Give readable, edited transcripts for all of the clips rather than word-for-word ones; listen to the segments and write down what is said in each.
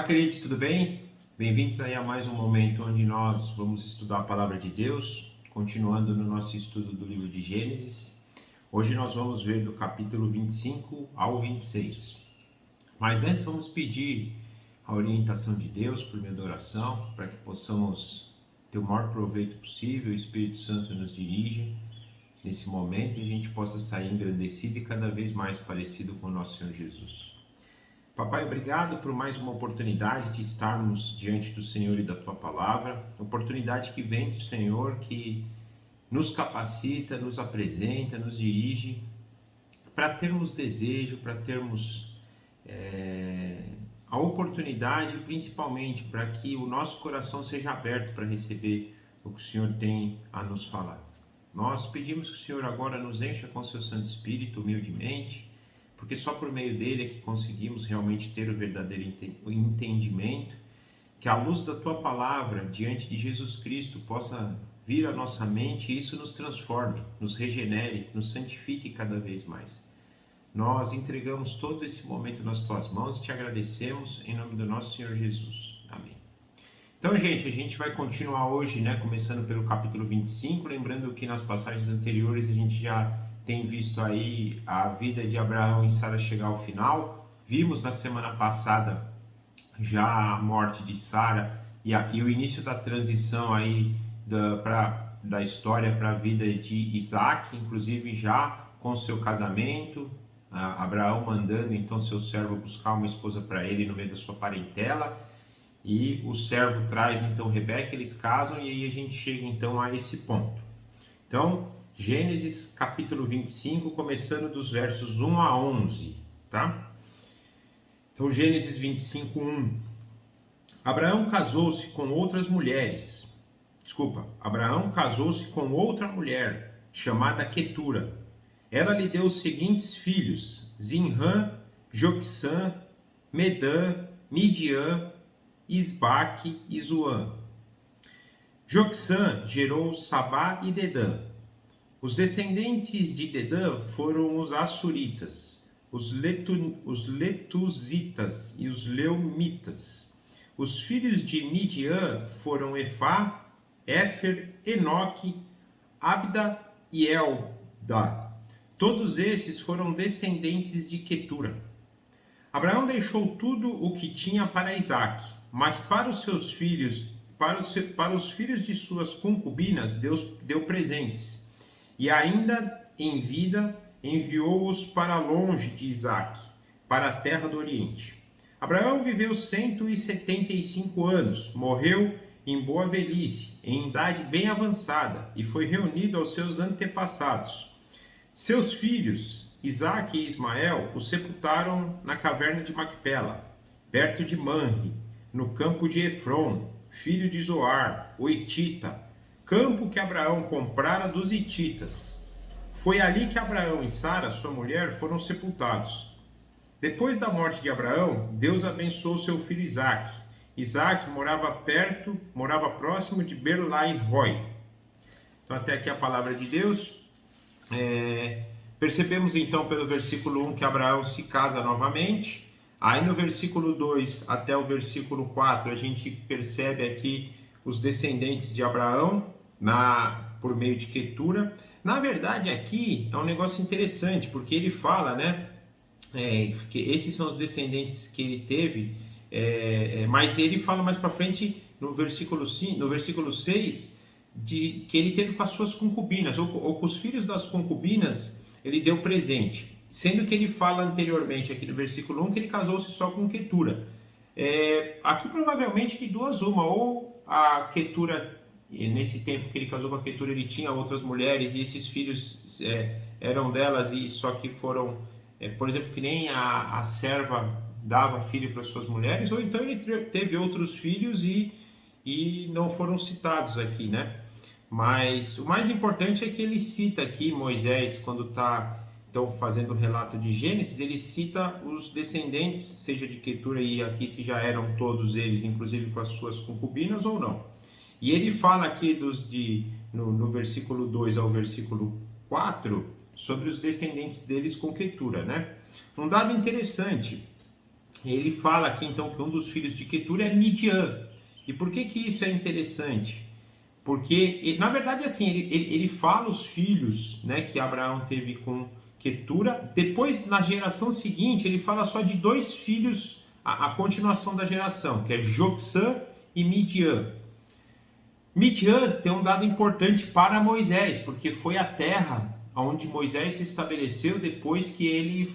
Olá, queridos, tudo bem? Bem-vindos aí a mais um momento onde nós vamos estudar a Palavra de Deus, continuando no nosso estudo do livro de Gênesis. Hoje nós vamos ver do capítulo 25 ao 26. Mas antes vamos pedir a orientação de Deus por meio da oração, para que possamos ter o maior proveito possível, o Espírito Santo nos dirija nesse momento e a gente possa sair engrandecido e cada vez mais parecido com o nosso Senhor Jesus. Papai, obrigado por mais uma oportunidade de estarmos diante do Senhor e da Tua Palavra, oportunidade que vem do Senhor, que nos capacita, nos apresenta, nos dirige, para termos desejo, para termos a oportunidade, principalmente, para que o nosso coração seja aberto para receber o que o Senhor tem a nos falar. Nós pedimos que o Senhor agora nos encha com o Seu Santo Espírito, humildemente, porque só por meio dele é que conseguimos realmente ter o verdadeiro entendimento, que a luz da Tua Palavra diante de Jesus Cristo possa vir à nossa mente e isso nos transforme, nos regenere, nos santifique cada vez mais. Nós entregamos todo esse momento nas Tuas mãos e te agradecemos em nome do nosso Senhor Jesus. Amém. Então, gente, a gente vai continuar hoje, começando pelo capítulo 25, lembrando que nas passagens anteriores a gente já tem visto aí a vida de Abraão e Sara chegar ao final. Vimos na semana passada já a morte de Sara e o início da transição aí da história para a vida de Isaac, inclusive já com seu casamento, Abraão mandando então seu servo buscar uma esposa para ele no meio da sua parentela, e o servo traz então Rebeca, eles casam e aí a gente chega então a esse ponto. Então, Gênesis capítulo 25, começando dos versos 1 a 11, tá? Então, Gênesis 25, 1. Abraão casou-se com outra mulher, chamada Quetura. Ela lhe deu os seguintes filhos: Zinrã, Joquissã, Medã, Midian, Isbaque e Zoã. Joquissã gerou Sabá e Dedã. Os descendentes de Dedã foram os Assuritas, os Letuzitas e os Leumitas. Os filhos de Midian foram Efá, Éfer, Enoque, Abda e Elda. Todos esses foram descendentes de Quetura. Abraão deixou tudo o que tinha para Isaque, mas para os seus filhos, para os filhos de suas concubinas, Deus deu presentes. E ainda em vida enviou-os para longe de Isaque, para a terra do Oriente. Abraão viveu 175 anos, morreu em boa velhice, em idade bem avançada, e foi reunido aos seus antepassados. Seus filhos, Isaque e Ismael, o sepultaram na caverna de Macpela, perto de Manre, no campo de Efron, filho de Zoar, o Hitita, campo que Abraão comprara dos hititas. Foi ali que Abraão e Sara, sua mulher, foram sepultados. Depois da morte de Abraão, Deus abençoou seu filho Isaque. Isaque morava próximo de Berlai-Roi. Então até aqui a palavra de Deus. Percebemos então pelo versículo 1 que Abraão se casa novamente. Aí no versículo 2 até o versículo 4 a gente percebe aqui os descendentes de Abraão por meio de Quetura. Na verdade aqui é um negócio interessante, porque ele fala, que esses são os descendentes que ele teve, mas ele fala mais para frente no versículo 6 que ele teve com as suas concubinas, ou com os filhos das concubinas ele deu presente, sendo que ele fala anteriormente aqui no versículo 1 que ele casou-se só com Quetura. Aqui provavelmente de duas uma, ou a Quetura, nesse tempo que ele casou com a Quetura, ele tinha outras mulheres e esses filhos eram delas, e só que foram, por exemplo, que nem a serva dava filho para suas mulheres, ou então ele teve outros filhos e não foram citados aqui, Mas o mais importante é que ele cita aqui Moisés, quando está fazendo o relato de Gênesis, ele cita os descendentes, seja de Quetura, e aqui se já eram todos eles, inclusive com as suas concubinas ou não. E ele fala aqui no versículo 2 ao versículo 4 sobre os descendentes deles com Quetura, Um dado interessante ele fala aqui então que um dos filhos de Quetura é Midian. E por que isso é interessante? Porque, na verdade, assim, ele fala os filhos, né, que Abraão teve com Quetura. Depois, na geração seguinte, ele fala só de dois filhos, a continuação da geração, que é Joksã e Midian. Midian tem um dado importante para Moisés, porque foi a terra onde Moisés se estabeleceu depois que ele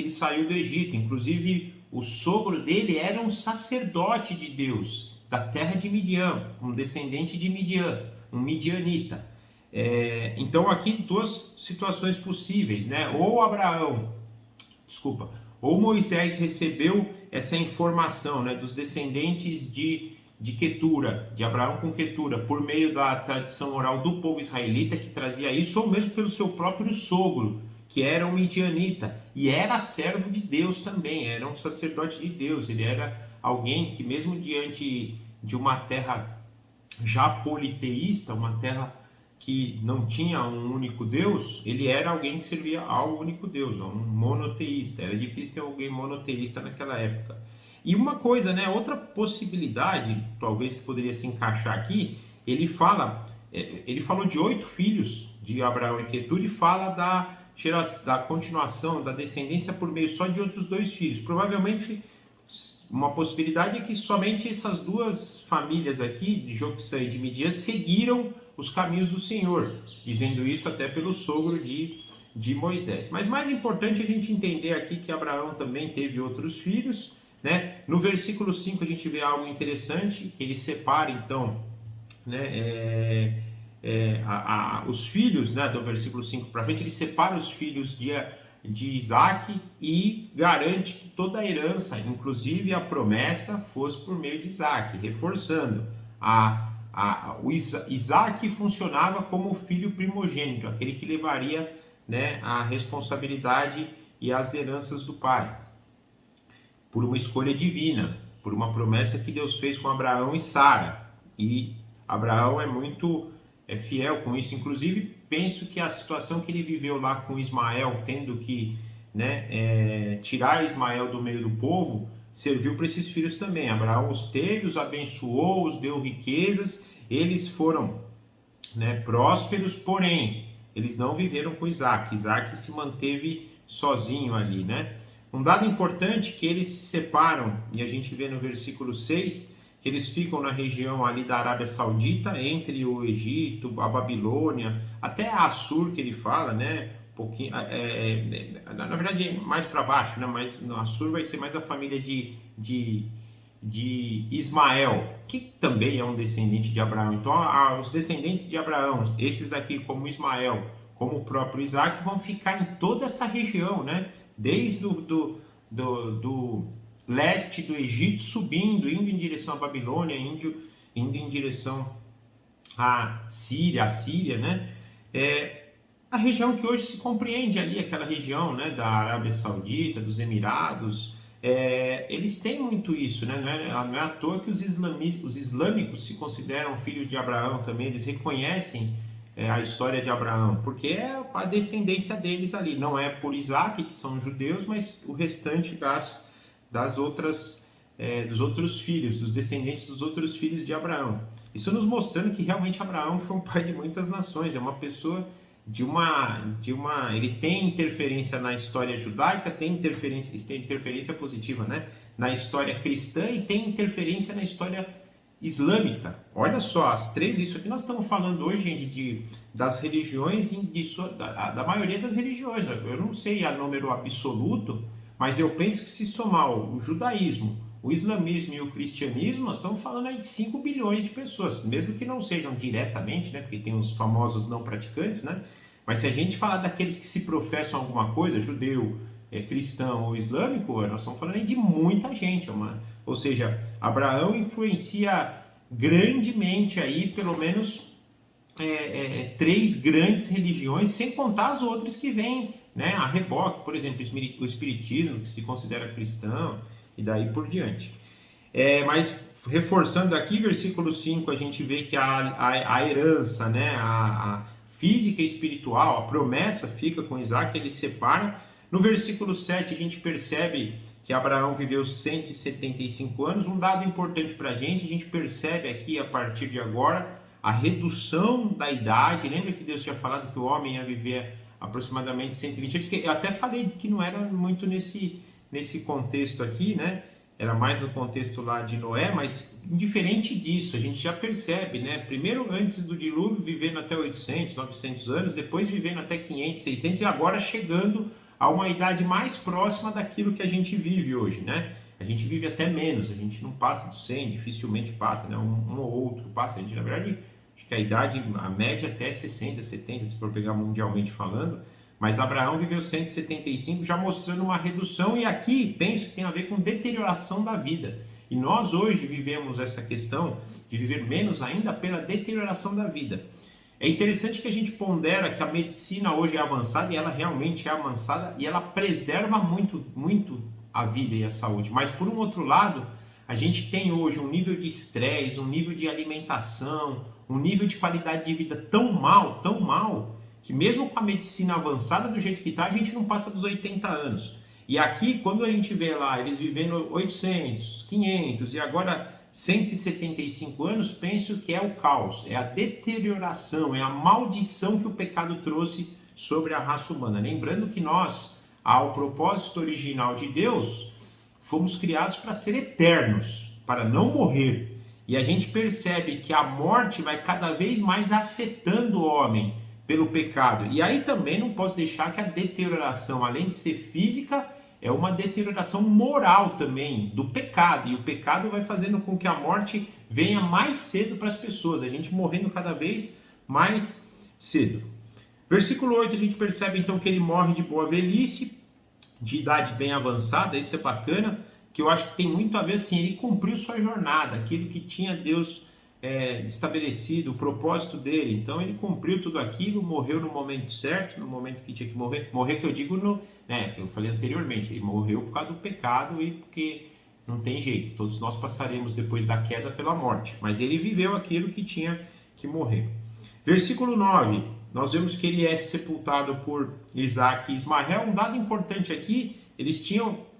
saiu do Egito. Inclusive, o sogro dele era um sacerdote de Deus, da terra de Midian, um descendente de Midian, um midianita. Então aqui duas situações possíveis, né? Ou Moisés recebeu essa informação, né, dos descendentes de Quetura, de Abraão com Quetura, por meio da tradição oral do povo israelita que trazia isso, ou mesmo pelo seu próprio sogro, que era um midianita, e era servo de Deus também, era um sacerdote de Deus, ele era alguém que mesmo diante de uma terra já politeísta, uma terra que não tinha um único Deus, ele era alguém que servia ao único Deus, um monoteísta. Era difícil ter alguém monoteísta naquela época. E uma coisa, né, outra possibilidade, talvez que poderia se encaixar aqui, ele falou de 8 filhos de Abraão e Quetura e fala da continuação, da descendência por meio só de outros 2 filhos. Provavelmente uma possibilidade é que somente essas duas famílias aqui, de Joksã e de Midian, seguiram os caminhos do Senhor, dizendo isso até pelo sogro de Moisés. Mas mais importante a gente entender aqui que Abraão também teve outros filhos, né? No versículo 5 a gente vê algo interessante, que ele separa então, né, os filhos, né, do versículo 5 para frente, ele separa os filhos de Isaac e garante que toda a herança, inclusive a promessa, fosse por meio de Isaac, reforçando Isaac funcionava como o filho primogênito, aquele que levaria, né, a responsabilidade e as heranças do pai, por uma escolha divina, por uma promessa que Deus fez com Abraão e Sara. E Abraão é muito fiel com isso. Inclusive, penso que a situação que ele viveu lá com Ismael, tendo que, né, tirar Ismael do meio do povo, serviu para esses filhos também. Abraão os teve, os abençoou, os deu riquezas, eles foram, né, prósperos, porém, eles não viveram com Isaac. Isaac se manteve sozinho ali, né? Um dado importante que eles se separam, e a gente vê no versículo 6, que eles ficam na região ali da Arábia Saudita, entre o Egito, a Babilônia, até a Assur, que ele fala, né? Pouquinho, na verdade, mais para baixo, né? Mas no Assur vai ser mais a família de Ismael, que também é um descendente de Abraão. Então, os descendentes de Abraão, esses aqui, como Ismael, como o próprio Isaac, vão ficar em toda essa região, né? Desde do leste do Egito, subindo, indo em direção à Babilônia, indo em direção à Síria, né? A região que hoje se compreende ali, aquela região, né, da Arábia Saudita, dos Emirados, eles têm muito isso, né? Não é à toa que os islâmicos se consideram filhos de Abraão também, eles reconhecem a história de Abraão, porque é a descendência deles ali, não é por Isaac, que são judeus, mas o restante dos outros filhos, dos descendentes dos outros filhos de Abraão. Isso nos mostrando que realmente Abraão foi um pai de muitas nações, é uma pessoa ele tem interferência na história judaica, tem interferência positiva, né, na história cristã, e tem interferência na história islâmica. Olha só, as três, isso aqui nós estamos falando hoje, gente, das religiões, da maioria das religiões. Eu não sei a número absoluto, mas eu penso que se somar o judaísmo, o islamismo e o cristianismo, nós estamos falando aí de 5 bilhões de pessoas, mesmo que não sejam diretamente, né, porque tem os famosos não praticantes, né, mas se a gente falar daqueles que se professam alguma coisa, judeu, cristão ou islâmico, nós estamos falando aí de muita gente, ou seja, Abraão influencia grandemente aí, pelo menos 3 grandes religiões, sem contar as outras que vêm, né, a reboque, por exemplo, o espiritismo, que se considera cristão, e daí por diante. Mas reforçando aqui, versículo 5, a gente vê que a herança, né, a física e espiritual, a promessa fica com Isaac, ele separa. No versículo 7 a gente percebe que Abraão viveu 175 anos. Um dado importante para a gente percebe aqui a partir de agora a redução da idade. Lembra que Deus tinha falado que o homem ia viver aproximadamente 120 anos? Eu até falei que não era muito nesse contexto aqui, né? Era mais no contexto lá de Noé, mas indiferente disso, a gente já percebe, né? Primeiro, antes do dilúvio, vivendo até 800, 900 anos, depois vivendo até 500, 600 e agora chegando a uma idade mais próxima daquilo que a gente vive hoje, né? A gente vive até menos, a gente não passa dos 100, dificilmente passa, né? Um ou outro passa. A gente, na verdade, acho que a idade, a média até 60, 70, se for pegar mundialmente falando. Mas Abraão viveu 175, já mostrando uma redução, e aqui penso que tem a ver com deterioração da vida. E nós hoje vivemos essa questão de viver menos ainda pela deterioração da vida. É interessante que a gente pondera que a medicina hoje é avançada, e ela realmente é avançada, e ela preserva muito, muito a vida e a saúde. Mas por um outro lado, a gente tem hoje um nível de estresse, um nível de alimentação, um nível de qualidade de vida tão mal, que mesmo com a medicina avançada do jeito que está, a gente não passa dos 80 anos. E aqui, quando a gente vê lá, eles vivendo 800, 500 e agora 175 anos, penso que é o caos, é a deterioração, é a maldição que o pecado trouxe sobre a raça humana. Lembrando que nós, ao propósito original de Deus, fomos criados para ser eternos, para não morrer. E a gente percebe que a morte vai cada vez mais afetando o homem pelo pecado. E aí também não posso deixar que a deterioração, além de ser física, é uma deterioração moral também do pecado. E o pecado vai fazendo com que a morte venha mais cedo para as pessoas, a gente morrendo cada vez mais cedo. Versículo 8, a gente percebe então que ele morre de boa velhice, de idade bem avançada. Isso é bacana, que eu acho que tem muito a ver assim, ele cumpriu sua jornada, aquilo que tinha Deus estabelecido, o propósito dele. Então ele cumpriu tudo aquilo, morreu no momento certo, no momento que tinha que morrer que eu digo que eu falei anteriormente, ele morreu por causa do pecado e porque não tem jeito, todos nós passaremos depois da queda pela morte, mas ele viveu aquilo que tinha que morrer. Versículo 9, nós vemos que ele é sepultado por Isaac e Ismael. Um dado importante aqui,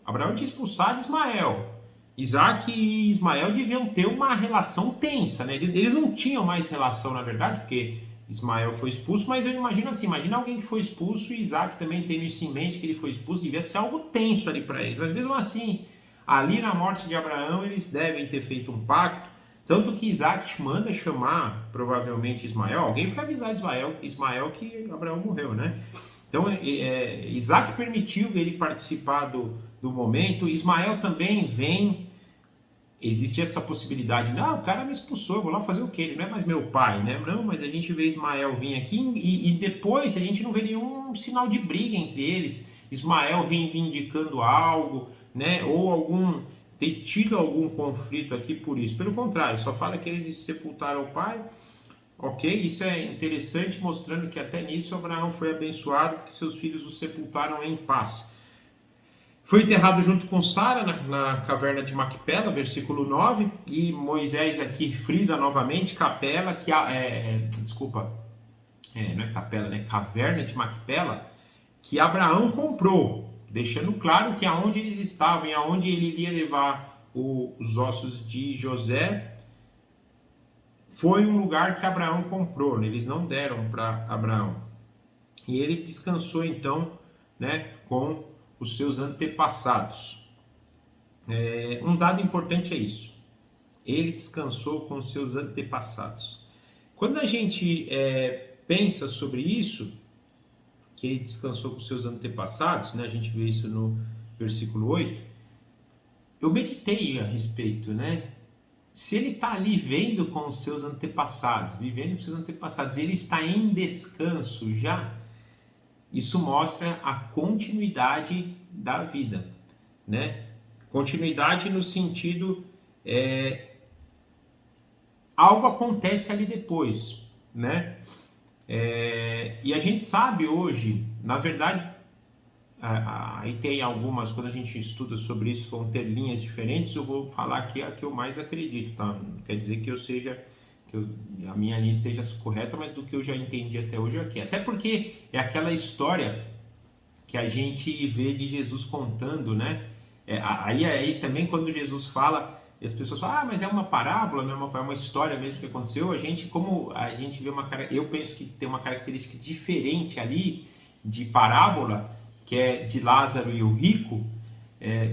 Abraão tinha expulsado Ismael. Isaac e Ismael deviam ter uma relação tensa, né? Eles não tinham mais relação, na verdade, porque Ismael foi expulso, mas eu imagino assim, imagina alguém que foi expulso e Isaac também tendo isso em mente, que ele foi expulso, devia ser algo tenso ali para eles. Mas mesmo assim, ali na morte de Abraão, eles devem ter feito um pacto, tanto que Isaac manda chamar, provavelmente, Ismael. Alguém foi avisar Ismael que Abraão morreu, né? Então, Isaac permitiu ele participar do momento. Ismael também vem. Existe essa possibilidade, não, o cara me expulsou, eu vou lá fazer o quê? Ele não é mais meu pai, né? Não, mas a gente vê Ismael vir aqui e depois a gente não vê nenhum sinal de briga entre eles. Ismael reivindicando algo, né? Ou ter tido algum conflito aqui por isso. Pelo contrário, só fala que eles sepultaram o pai. Ok, isso é interessante, mostrando que até nisso Abraão foi abençoado, porque seus filhos o sepultaram em paz. Foi enterrado junto com Sara na caverna de Macpela, versículo 9, e Moisés aqui frisa novamente, caverna de Macpela, que Abraão comprou, deixando claro que aonde eles estavam e aonde ele iria levar os ossos de José, foi um lugar que Abraão comprou, eles não deram para Abraão. E ele descansou então, né, com os seus antepassados. Um dado importante é isso. Ele descansou com os seus antepassados. Quando a gente pensa sobre isso, que ele descansou com os seus antepassados, né, a gente vê isso no versículo 8, eu meditei a respeito, né? Se ele está ali vivendo com os seus antepassados, e ele está em descanso já, isso mostra a continuidade da vida, né? Continuidade no sentido, algo acontece ali depois, né? E a gente sabe hoje, na verdade, aí tem algumas, quando a gente estuda sobre isso, vão ter linhas diferentes, eu vou falar aqui a que eu mais acredito, tá? Não quer dizer que a minha linha esteja correta, mas do que eu já entendi até hoje aqui. Até porque é aquela história que a gente vê de Jesus contando, né? Aí também quando Jesus fala, e as pessoas falam, mas é uma parábola, não é uma história mesmo que aconteceu. Como a gente vê eu penso que tem uma característica diferente ali de parábola, que é de Lázaro e o rico.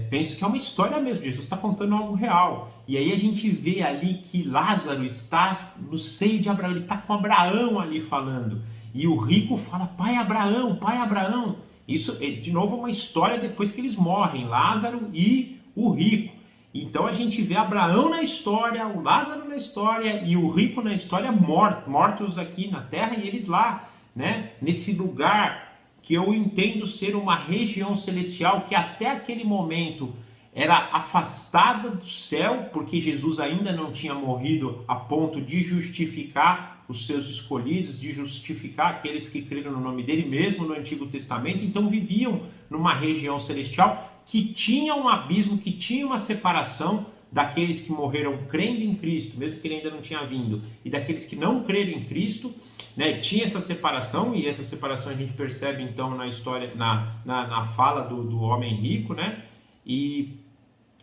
Penso que é uma história mesmo, Jesus está contando algo real. E aí a gente vê ali que Lázaro está no seio de Abraão, ele está com Abraão ali falando. E o rico fala, pai Abraão, pai Abraão. Isso, de novo, é uma história depois que eles morrem, Lázaro e o rico. Então a gente vê Abraão na história, o Lázaro na história e o rico na história mortos aqui na terra e eles lá, né? Nesse lugar que eu entendo ser uma região celestial que até aquele momento era afastada do céu, porque Jesus ainda não tinha morrido a ponto de justificar os seus escolhidos, de justificar aqueles que creram no nome dele, mesmo no Antigo Testamento. Então viviam numa região celestial que tinha um abismo, que tinha uma separação daqueles que morreram crendo em Cristo, mesmo que ele ainda não tinha vindo, e daqueles que não creram em Cristo, né? Tinha essa separação, e essa separação a gente percebe então na história, na fala do homem rico, né? E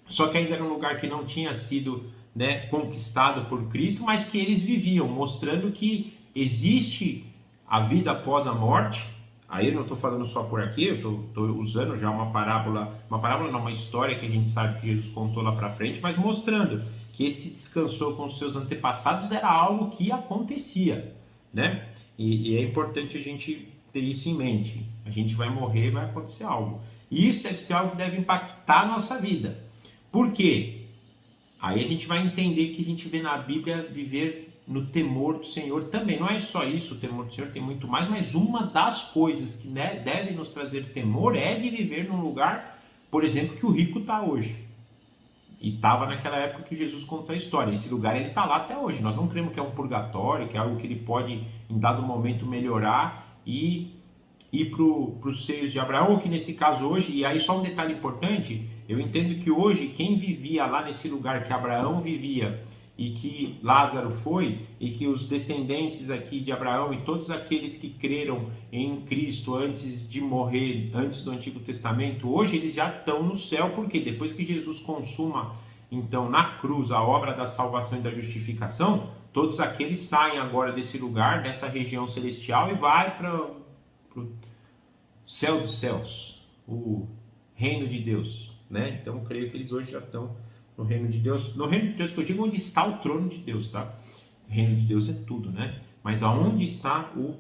só que ainda era um lugar que não tinha sido, né, conquistado por Cristo, mas que eles viviam, mostrando que existe a vida após a morte. Aí eu não estou falando só por aqui, eu estou usando já uma parábola não, uma história que a gente sabe que Jesus contou lá para frente, mas mostrando que esse descansou com os seus antepassados era algo que acontecia, né? E é importante a gente ter isso em mente. A gente vai morrer, vai acontecer algo. E isso deve ser algo que deve impactar a nossa vida. Por quê? Aí a gente vai entender que a gente vê na Bíblia viver no temor do Senhor também. Não é só isso, o temor do Senhor tem muito mais, mas uma das coisas que deve nos trazer temor é de viver num lugar, por exemplo, que o rico está hoje. E estava naquela época que Jesus contou a história. Esse lugar ele está lá até hoje. Nós não cremos que é um purgatório, que é algo que ele pode, em dado momento, melhorar e ir para os seios de Abraão, ou que nesse caso hoje, e aí só um detalhe importante, eu entendo que hoje quem vivia lá nesse lugar que Abraão vivia e que Lázaro foi, e que os descendentes aqui de Abraão e todos aqueles que creram em Cristo antes de morrer, antes do Antigo Testamento, hoje eles já estão no céu, porque depois que Jesus consuma, então, na cruz, a obra da salvação e da justificação, todos aqueles saem agora desse lugar, dessa região celestial e vai para o céu dos céus, o reino de Deus, né? Então, eu creio que eles hoje já estão no reino de Deus. No reino de Deus que eu digo, onde está o trono de Deus, tá? O reino de Deus é tudo, né? Mas aonde está o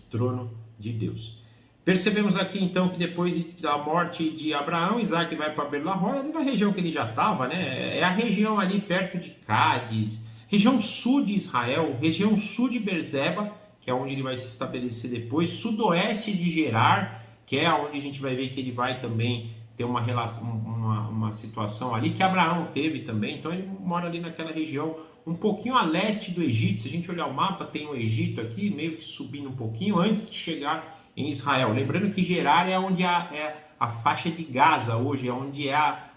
trono de Deus? Percebemos aqui então que depois da morte de Abraão, Isaac vai para Beer-lahai, ali na região que ele já estava, né? É a região ali perto de Cádiz, região sul de Israel, região sul de Beerseba, que é onde ele vai se estabelecer depois, sudoeste de Gerar, que é onde a gente vai ver que ele vai também ter uma relação, uma situação ali que Abraão teve também. Então ele mora ali naquela região um pouquinho a leste do Egito. Se a gente olhar o mapa, tem o Egito aqui, meio que subindo um pouquinho antes de chegar em Israel. Lembrando que Gerar é onde é a faixa de Gaza hoje, é onde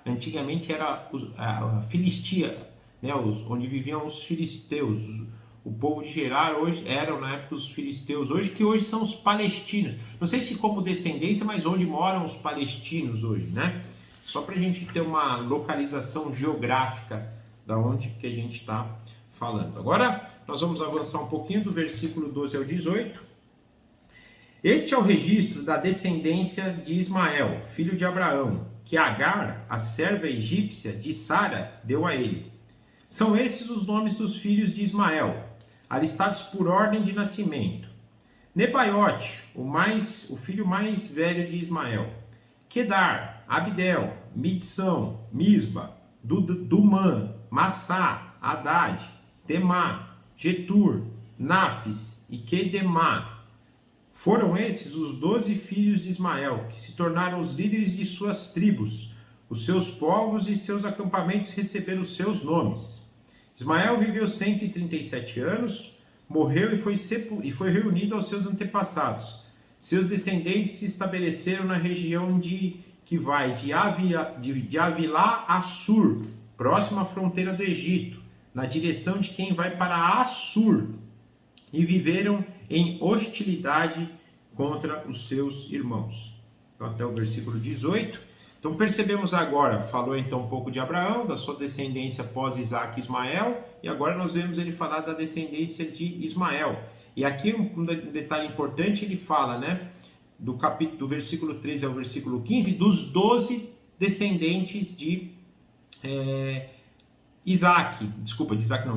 antigamente era a Filistia, né? Onde viviam os filisteus. O povo de Gerar hoje eram na época os filisteus, que hoje são os palestinos. Não sei se como descendência, mas onde moram os palestinos hoje, né? Só para a gente ter uma localização geográfica da onde que a gente está falando. Agora nós vamos avançar um pouquinho do versículo 12 ao 18. Este é o registro da descendência de Ismael, filho de Abraão, que Agar, a serva egípcia de Sara, deu a ele. São estes os nomes dos filhos de Ismael, alistados por ordem de nascimento: Nebaiote, o filho mais velho de Ismael; Quedar, Abdel, Mibsão, Misba, Dumã, Massá, Haddad, Temá, Getur, Nafis e Quedemá. Foram esses os 12 filhos de Ismael, que se tornaram os líderes de suas tribos. Os seus povos e seus acampamentos receberam os seus nomes. Ismael viveu 137 anos, morreu e foi reunido aos seus antepassados. Seus descendentes se estabeleceram na região que vai de Avilá a Sur, próximo à fronteira do Egito, na direção de quem vai para Assur, e viveram em hostilidade contra os seus irmãos. Então, até o versículo 18. Então percebemos agora, falou então um pouco de Abraão, da sua descendência pós Isaac e Ismael, e agora nós vemos ele falar da descendência de Ismael. E aqui um detalhe importante, ele fala, né, do versículo 13 ao versículo 15, dos 12 descendentes de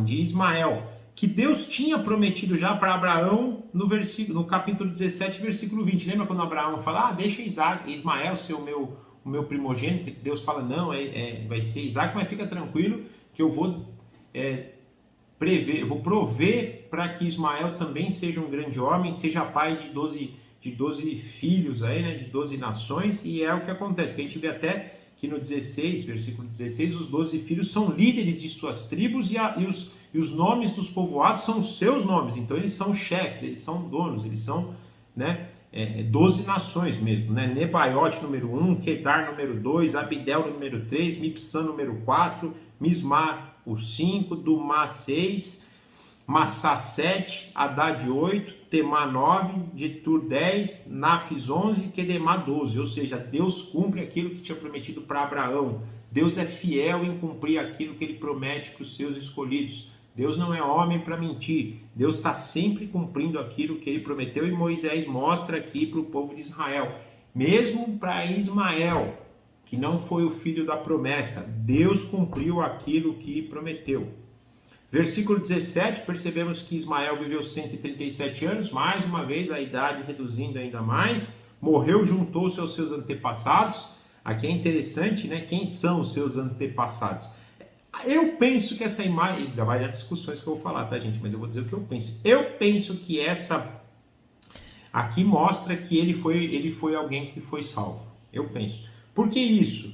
de Ismael, que Deus tinha prometido já para Abraão no capítulo 17, versículo 20. Lembra quando Abraão fala, deixa Ismael ser o meu primogênito? Deus fala, não, vai ser Isaac, mas fica tranquilo que eu vou prover para que Ismael também seja um grande homem, seja pai de 12 filhos, aí, né, de 12 nações, e é o que acontece, porque a gente vê até que no 16, versículo 16, os 12 filhos são líderes de suas tribos e os nomes dos povoados são os seus nomes, então eles são chefes, eles são donos, eles são, né, 12 nações mesmo, né? Nebaiote número 1, Quedar número 2, Abidel número 3, Mipsã número 4, Mismá o 5, Dumá 6, Massá 7, Haddad 8, Temá 9, Getur 10, Nafis 11, Quedemá 12. Ou seja, Deus cumpre aquilo que tinha prometido para Abraão. Deus é fiel em cumprir aquilo que ele promete para os seus escolhidos. Deus não é homem para mentir. Deus está sempre cumprindo aquilo que ele prometeu, e Moisés mostra aqui para o povo de Israel. Mesmo para Ismael, que não foi o filho da promessa, Deus cumpriu aquilo que prometeu. Versículo 17, percebemos que Ismael viveu 137 anos, mais uma vez a idade reduzindo ainda mais, morreu, juntou-se aos seus antepassados. Aqui é interessante, né? Quem são os seus antepassados? Eu penso que essa imagem, ainda vai dar discussões que eu vou falar, tá, gente? Mas eu vou dizer o que eu penso. Eu penso que essa aqui mostra que ele foi alguém que foi salvo. Eu penso. Por que isso?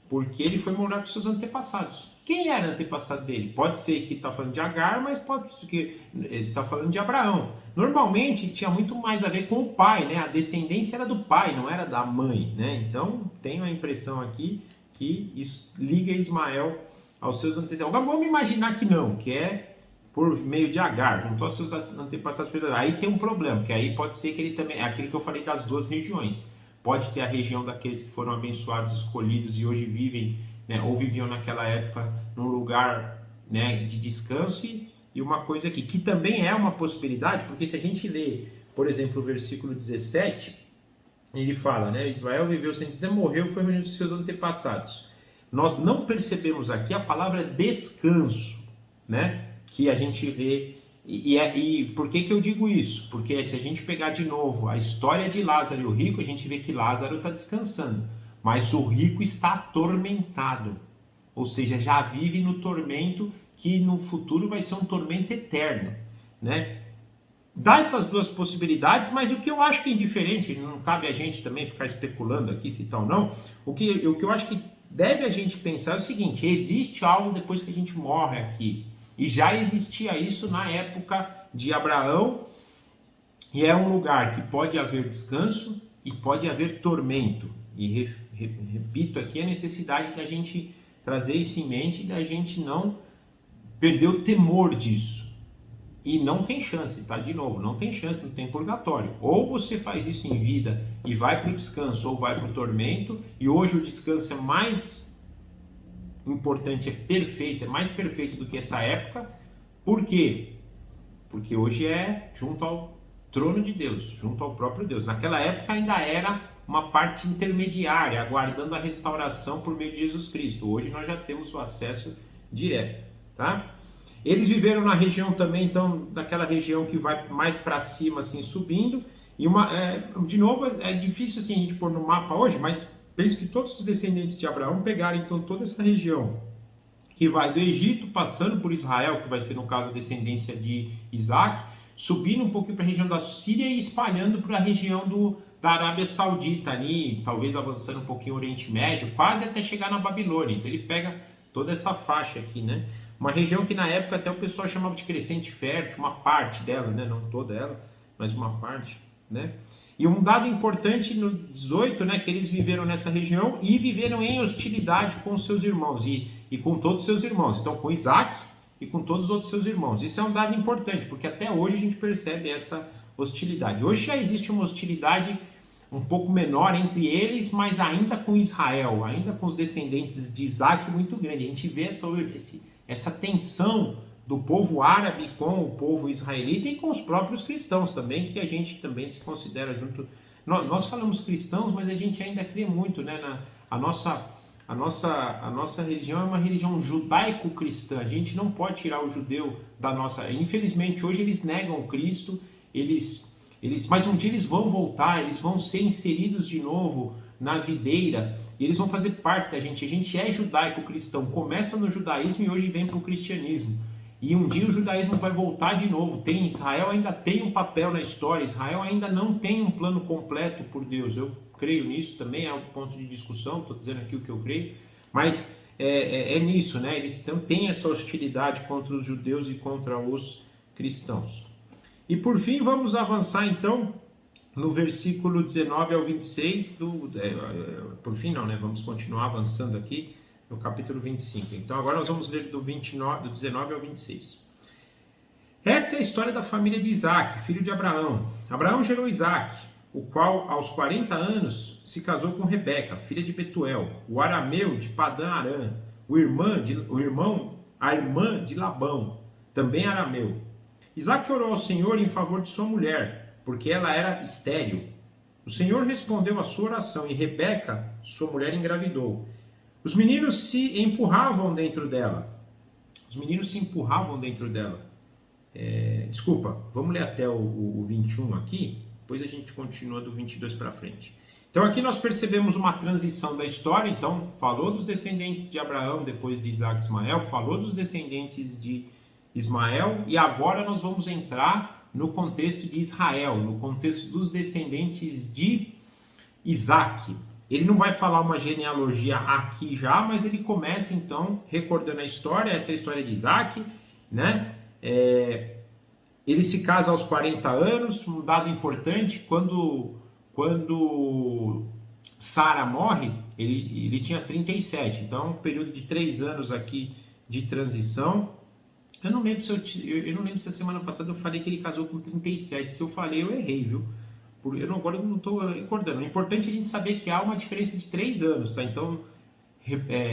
Porque ele foi morar com seus antepassados. Quem era antepassado dele? Pode ser que está falando de Agar, mas pode ser que ele está falando de Abraão. Normalmente tinha muito mais a ver com o pai, né? A descendência era do pai, não era da mãe, né? Então tenho a impressão aqui que isso liga Ismael aos seus antepassados. Agora vamos imaginar que não, que é por meio de Agar, juntou aos seus antepassados. Aí tem um problema, porque aí pode ser que ele também, é aquilo que eu falei das duas regiões. Pode ter a região daqueles que foram abençoados, escolhidos e hoje vivem, né, ou viviam naquela época num lugar, né, de descanso, e uma coisa aqui, que também é uma possibilidade, porque se a gente lê, por exemplo, o versículo 17, ele fala, né, Israel viveu sem dizer, morreu, foi reunido dos seus antepassados. Nós não percebemos aqui a palavra descanso, né, que a gente vê. E por que eu digo isso? Porque se a gente pegar de novo a história de Lázaro e o rico, a gente vê que Lázaro está descansando, mas o rico está atormentado, ou seja, já vive no tormento que no futuro vai ser um tormento eterno, né? Dá essas duas possibilidades, mas o que eu acho que é indiferente, não cabe a gente também ficar especulando aqui se tal ou não, o que eu acho que deve a gente pensar é o seguinte: existe algo depois que a gente morre aqui. E já existia isso na época de Abraão, e é um lugar que pode haver descanso e pode haver tormento. E repito aqui a necessidade da gente trazer isso em mente e da gente não perder o temor disso. E não tem chance, tá? De novo, não tem chance, não tem purgatório. Ou você faz isso em vida e vai para o descanso, ou vai para o tormento, e hoje o descanso é mais importante, é mais perfeito do que essa época. Por quê? Porque hoje é junto ao trono de Deus, junto ao próprio Deus. Naquela época ainda era uma parte intermediária, aguardando a restauração por meio de Jesus Cristo. Hoje nós já temos o acesso direto, tá? Eles viveram na região também, então, daquela região que vai mais para cima, assim, subindo. E de novo, é difícil assim a gente pôr no mapa hoje, mas penso que todos os descendentes de Abraão pegaram então toda essa região que vai do Egito, passando por Israel, que vai ser no caso a descendência de Isaac, subindo um pouquinho para a região da Síria e espalhando para a região da Arábia Saudita ali, talvez avançando um pouquinho no Oriente Médio, quase até chegar na Babilônia. Então ele pega toda essa faixa aqui, né? Uma região que na época até o pessoal chamava de crescente fértil, uma parte dela, né? Não toda ela, mas uma parte, né? E um dado importante no 18, né, que eles viveram nessa região e viveram em hostilidade com os seus irmãos e com todos os seus irmãos. Então, com Isaac e com todos os outros seus irmãos. Isso é um dado importante, porque até hoje a gente percebe essa hostilidade. Hoje já existe uma hostilidade um pouco menor entre eles, mas ainda com Israel, ainda com os descendentes de Isaac muito grande. A gente vê essa tensão do povo árabe com o povo israelita e com os próprios cristãos também, que a gente também se considera junto. Nós falamos cristãos, mas a gente ainda crê muito, né? A nossa religião é uma religião judaico-cristã. A gente não pode tirar o judeu da nossa... Infelizmente, hoje eles negam Cristo, mas um dia eles vão voltar, eles vão ser inseridos de novo na videira, e eles vão fazer parte da gente. A gente é judaico-cristão, começa no judaísmo e hoje vem para o cristianismo. E um dia o judaísmo vai voltar de novo. Israel ainda tem um papel na história, Israel ainda não tem um plano completo por Deus. Eu creio nisso, também é um ponto de discussão, estou dizendo aqui o que eu creio, mas é nisso, né? Eles têm essa hostilidade contra os judeus e contra os cristãos. E por fim, vamos avançar então no versículo 19 ao 26, por fim não, né? Vamos continuar avançando aqui no capítulo 25. Então agora nós vamos ler do 19 ao 26. Esta é a história da família de Isaac, filho de Abraão. Abraão gerou Isaac, o qual aos 40 anos se casou com Rebeca, filha de Betuel, o arameu de Padã Arã, a irmã de Labão, também arameu. Isaac orou ao Senhor em favor de sua mulher, porque ela era estéril. O Senhor respondeu à sua oração e Rebeca, sua mulher, engravidou. Os meninos se empurravam dentro dela. Desculpa, vamos ler até o 21 aqui, depois a gente continua do 22 para frente. Então aqui nós percebemos uma transição da história. Então falou dos descendentes de Abraão, depois de Isaac e Ismael, falou dos descendentes de Ismael, e agora nós vamos entrar no contexto de Israel, no contexto dos descendentes de Isaac. Ele não vai falar uma genealogia aqui já, mas ele começa então recordando a história, essa é a história de Isaac, né? Ele se casa aos 40 anos, um dado importante, quando Sara morre, ele tinha 37, então um período de 3 anos aqui de transição. Eu não lembro se a semana passada eu falei que ele casou com 37, se eu falei eu errei, viu? Agora eu não estou recordando. O importante é a gente saber que há uma diferença de 3 anos, tá? Então,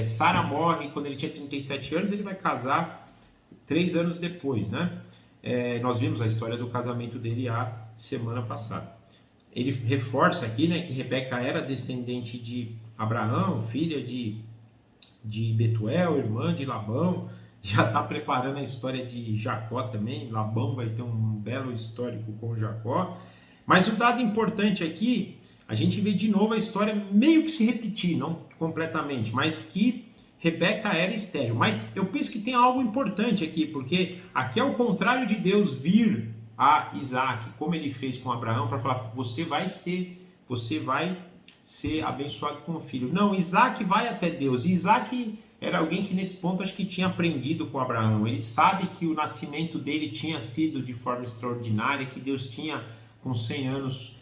Sara morre quando ele tinha 37 anos, ele vai casar 3 anos depois, né? Nós vimos a história do casamento dele a semana passada. Ele reforça aqui, né, que Rebeca era descendente de Abraão, filha de Betuel, irmã de Labão. Já está preparando a história de Jacó também. Labão vai ter um belo histórico com Jacó. Mas o dado importante aqui, a gente vê de novo a história meio que se repetir, não completamente, mas que Rebeca era estéril. Mas eu penso que tem algo importante aqui, porque aqui é o contrário de Deus vir a Isaac, como ele fez com Abraão, para falar, você vai ser abençoado com o filho. Não, Isaac vai até Deus. E Isaac era alguém que nesse ponto acho que tinha aprendido com Abraão. Ele sabe que o nascimento dele tinha sido de forma extraordinária, que Deus tinha com 100 anos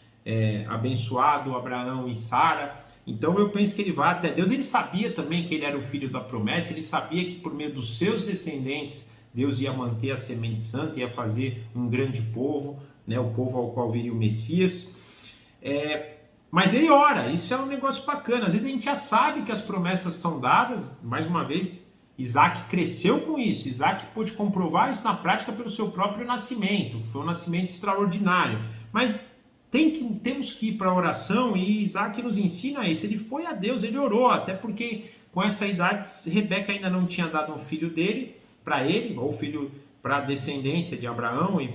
abençoado Abraão e Sara. Então eu penso que ele vai até Deus. Ele sabia também que ele era o filho da promessa, ele sabia que por meio dos seus descendentes Deus ia manter a semente santa, ia fazer um grande povo, né, o povo ao qual viria o Messias. Mas ele ora, isso é um negócio bacana. Às vezes a gente já sabe que as promessas são dadas. Mais uma vez, Isaac cresceu com isso. Isaac pôde comprovar isso na prática pelo seu próprio nascimento, que foi um nascimento extraordinário. Mas temos que ir para a oração, e Isaac nos ensina isso. Ele foi a Deus, ele orou, até porque com essa idade Rebeca ainda não tinha dado um filho dele para ele, ou filho para a descendência de Abraão e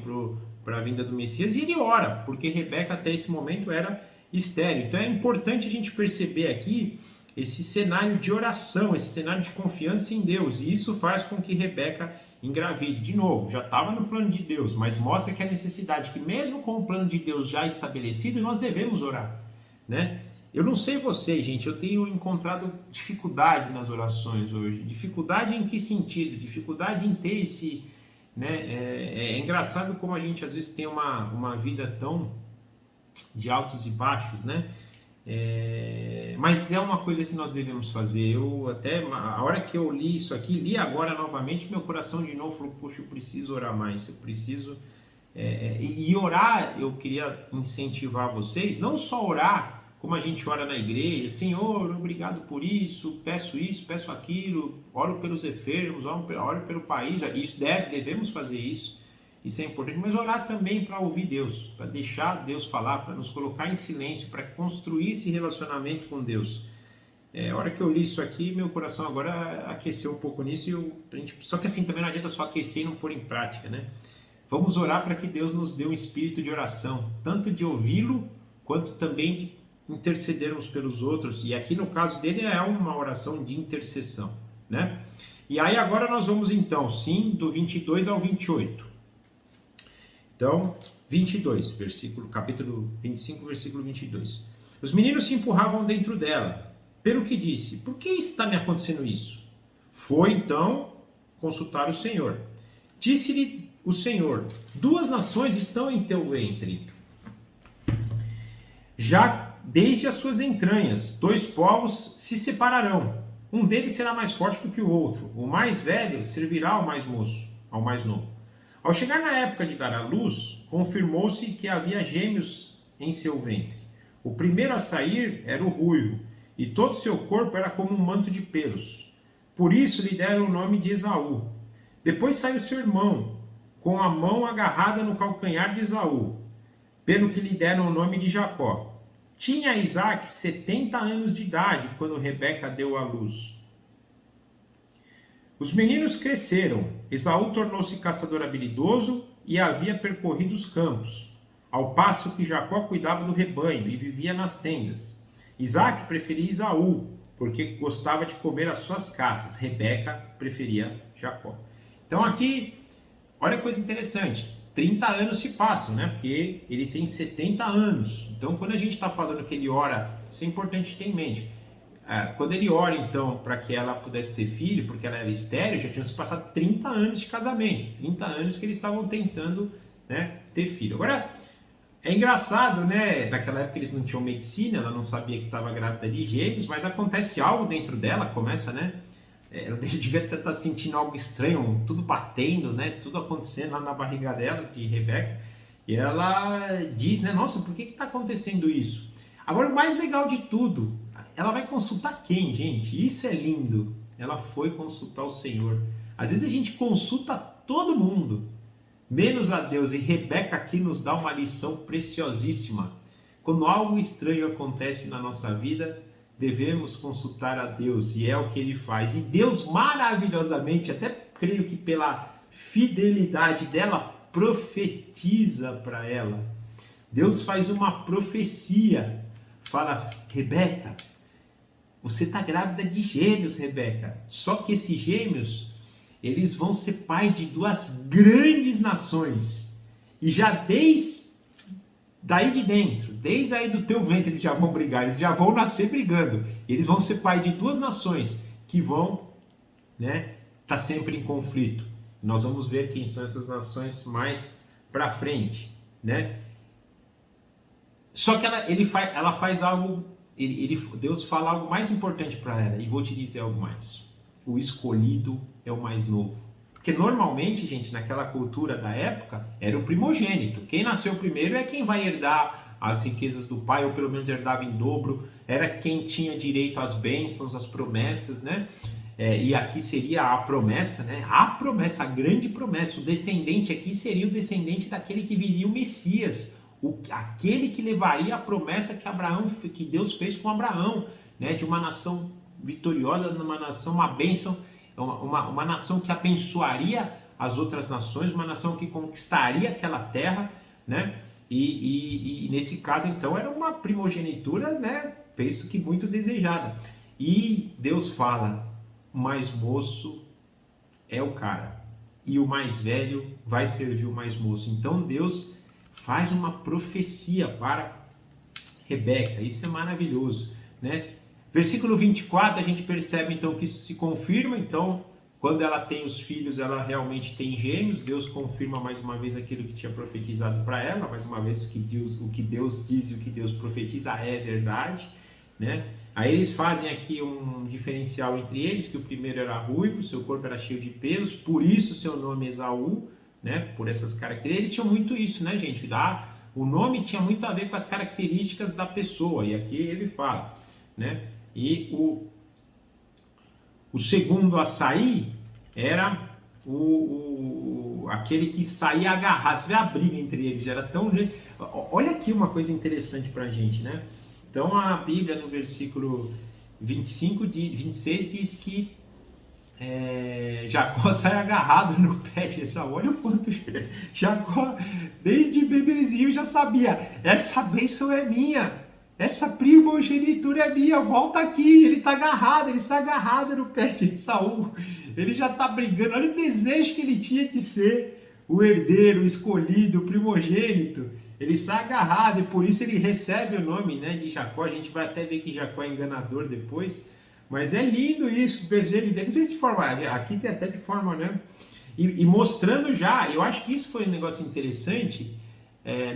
para a vinda do Messias, e ele ora, porque Rebeca até esse momento era estéril. Então é importante a gente perceber aqui esse cenário de oração, esse cenário de confiança em Deus, e isso faz com que Rebeca engravide. De novo, já estava no plano de Deus, mas mostra que a necessidade, que mesmo com o plano de Deus já estabelecido, nós devemos orar, né? Eu não sei vocês, gente, eu tenho encontrado dificuldade nas orações hoje. Dificuldade em que sentido? Dificuldade em ter esse... né? É engraçado como a gente às vezes tem uma vida tão de altos e baixos, né? Mas é uma coisa que nós devemos fazer. A hora que eu li isso aqui, li agora novamente, meu coração de novo falou, poxa, eu preciso orar mais, eu preciso E orar, eu queria incentivar vocês, não só orar como a gente ora na igreja, Senhor, obrigado por isso, peço aquilo, oro pelos enfermos, oro pelo país, isso devemos fazer isso é importante, mas orar também para ouvir Deus, para deixar Deus falar, para nos colocar em silêncio, para construir esse relacionamento com Deus. A hora que eu li isso aqui, meu coração agora aqueceu um pouco nisso, só que assim, também não adianta só aquecer e não pôr em prática, né? Vamos orar para que Deus nos dê um espírito de oração, tanto de ouvi-lo, quanto também de intercedermos pelos outros. E aqui no caso dele é uma oração de intercessão, né? E aí agora nós vamos então, sim, do 22 ao 28. Então, 22, capítulo 25, versículo 22. Os meninos se empurravam dentro dela, pelo que disse, por que está me acontecendo isso? Foi então consultar o Senhor. Disse-lhe o Senhor, 2 nações estão em teu ventre, já desde as suas entranhas, 2 povos se separarão, um deles será mais forte do que o outro, o mais velho servirá ao mais moço, ao mais novo. Ao chegar na época de dar à luz, confirmou-se que havia gêmeos em seu ventre. O primeiro a sair era o ruivo, e todo seu corpo era como um manto de pelos. Por isso lhe deram o nome de Esaú. Depois saiu seu irmão, com a mão agarrada no calcanhar de Esaú, pelo que lhe deram o nome de Jacó. Tinha Isaac 70 anos de idade quando Rebeca deu à luz. Os meninos cresceram. Esaú tornou-se caçador habilidoso e havia percorrido os campos, ao passo que Jacó cuidava do rebanho e vivia nas tendas. Isaac preferia Esaú, porque gostava de comer as suas caças. Rebeca preferia Jacó. Então aqui, olha que coisa interessante. 30 anos se passam, né? Porque ele tem 70 anos. Então, quando a gente está falando que ele ora, isso é importante ter em mente. Quando ele ora, então, para que ela pudesse ter filho, porque ela era estéril, já tinham se passado 30 anos de casamento. 30 anos que eles estavam tentando, né, ter filho. Agora, é engraçado, né? Naquela época eles não tinham medicina, ela não sabia que estava grávida de gêmeos, mas acontece algo dentro dela, começa, né? Ela devia estar sentindo algo estranho, tudo batendo, né? Tudo acontecendo lá na barriga dela, de Rebeca. E ela diz, né? Nossa, por que está acontecendo isso? Agora, o mais legal de tudo, ela vai consultar quem, gente? Isso é lindo. Ela foi consultar o Senhor. Às vezes a gente consulta todo mundo, menos a Deus. E Rebeca aqui nos dá uma lição preciosíssima. Quando algo estranho acontece na nossa vida, devemos consultar a Deus, e é o que ele faz. E Deus maravilhosamente, até creio que pela fidelidade dela, profetiza para ela. Deus faz uma profecia, fala, Rebeca, você está grávida de gêmeos, Rebeca. Só que esses gêmeos, eles vão ser pai de 2 grandes nações. E já daí de dentro, desde aí do teu ventre, eles já vão brigar, eles já vão nascer brigando. Eles vão ser pai de 2 nações que vão, né, tá sempre em conflito. Nós vamos ver quem são essas nações mais para frente, né? Só que ela faz algo, Deus fala algo mais importante para ela, e vou te dizer algo mais. O escolhido é o mais novo. Porque normalmente, gente, naquela cultura da época, era o primogênito. Quem nasceu primeiro é quem vai herdar as riquezas do pai, ou pelo menos herdava em dobro. Era quem tinha direito às bênçãos, às promessas, né? E aqui seria a promessa, né? A promessa, a grande promessa. O descendente aqui seria o descendente daquele que viria o Messias. Aquele que levaria a promessa que Deus fez com Abraão, né? De uma nação vitoriosa, uma nação, uma bênção, uma nação que abençoaria as outras nações, uma nação que conquistaria aquela terra, né? E nesse caso, então, era uma primogenitura, né? Penso que muito desejada. E Deus fala, o mais moço é o cara, e o mais velho vai servir o mais moço. Então Deus faz uma profecia para Rebeca, isso é maravilhoso, né? Versículo 24, a gente percebe então que isso se confirma. Então, quando ela tem os filhos, ela realmente tem gêmeos. Deus confirma mais uma vez aquilo que tinha profetizado para ela. Mais uma vez, o que Deus diz e o que Deus profetiza é verdade, né? Aí eles fazem aqui um diferencial entre eles, que o primeiro era ruivo, seu corpo era cheio de pelos, por isso seu nome é Esaú, né, por essas características. Eles tinham muito isso, né, gente? O nome tinha muito a ver com as características da pessoa, e aqui ele fala, né? E o segundo a sair era aquele que saía agarrado. Você vê a briga entre eles, era tão... Olha aqui uma coisa interessante pra gente, né? Então a Bíblia no versículo 26 diz que Jacó sai agarrado no pé de Esaú. Olha o quanto Jacó, desde bebezinho, já sabia: essa bênção é minha, essa primogenitura é minha, volta aqui. Ele está agarrado no pé de Esaú. Ele já está brigando. Olha o desejo que ele tinha de ser o herdeiro, o escolhido, o primogênito. Ele está agarrado e por isso ele recebe o nome, né, de Jacó. A gente vai até ver que Jacó é enganador depois. Mas é lindo isso, o desejo dele. Não sei se forma, aqui tem até de forma, né? E mostrando já, eu acho que isso foi um negócio interessante,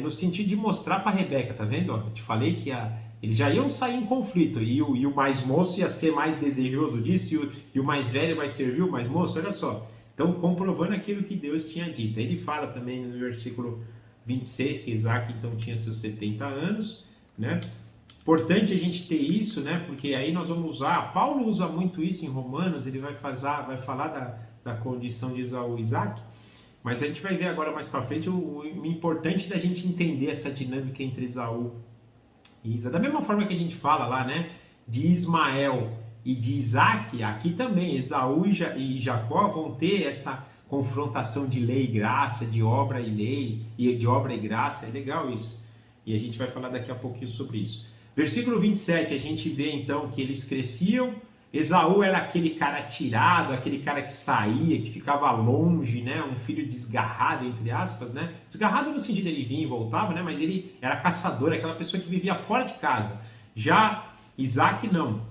no sentido de mostrar para Rebeca, tá vendo? Ó, eu te falei que eles já iam sair em conflito, e o mais moço ia ser mais desejoso disso, e o mais velho vai servir o mais moço, olha só. Então, comprovando aquilo que Deus tinha dito. Ele fala também no versículo 26 que Isaac então tinha seus 70 anos, né? Importante a gente ter isso, né? Porque aí nós vamos usar, Paulo usa muito isso em Romanos, ele vai falar da condição de Esaú e Isaac, mas a gente vai ver agora mais para frente o importante da gente entender essa dinâmica entre Esaú e Isaac. Da mesma forma que a gente fala lá, né? De Ismael e de Isaac, aqui também, Esaú e Jacó vão ter essa confrontação de lei e graça, de obra e lei, e de obra e graça, é legal isso. E a gente vai falar daqui a pouquinho sobre isso. Versículo 27, a gente vê então que eles cresciam. Esaú era aquele cara tirado, aquele cara que saía, que ficava longe, né? Um filho desgarrado, entre aspas, né? Desgarrado no sentido de ele vinha e voltava, né? Mas ele era caçador, aquela pessoa que vivia fora de casa. Já Isaac não.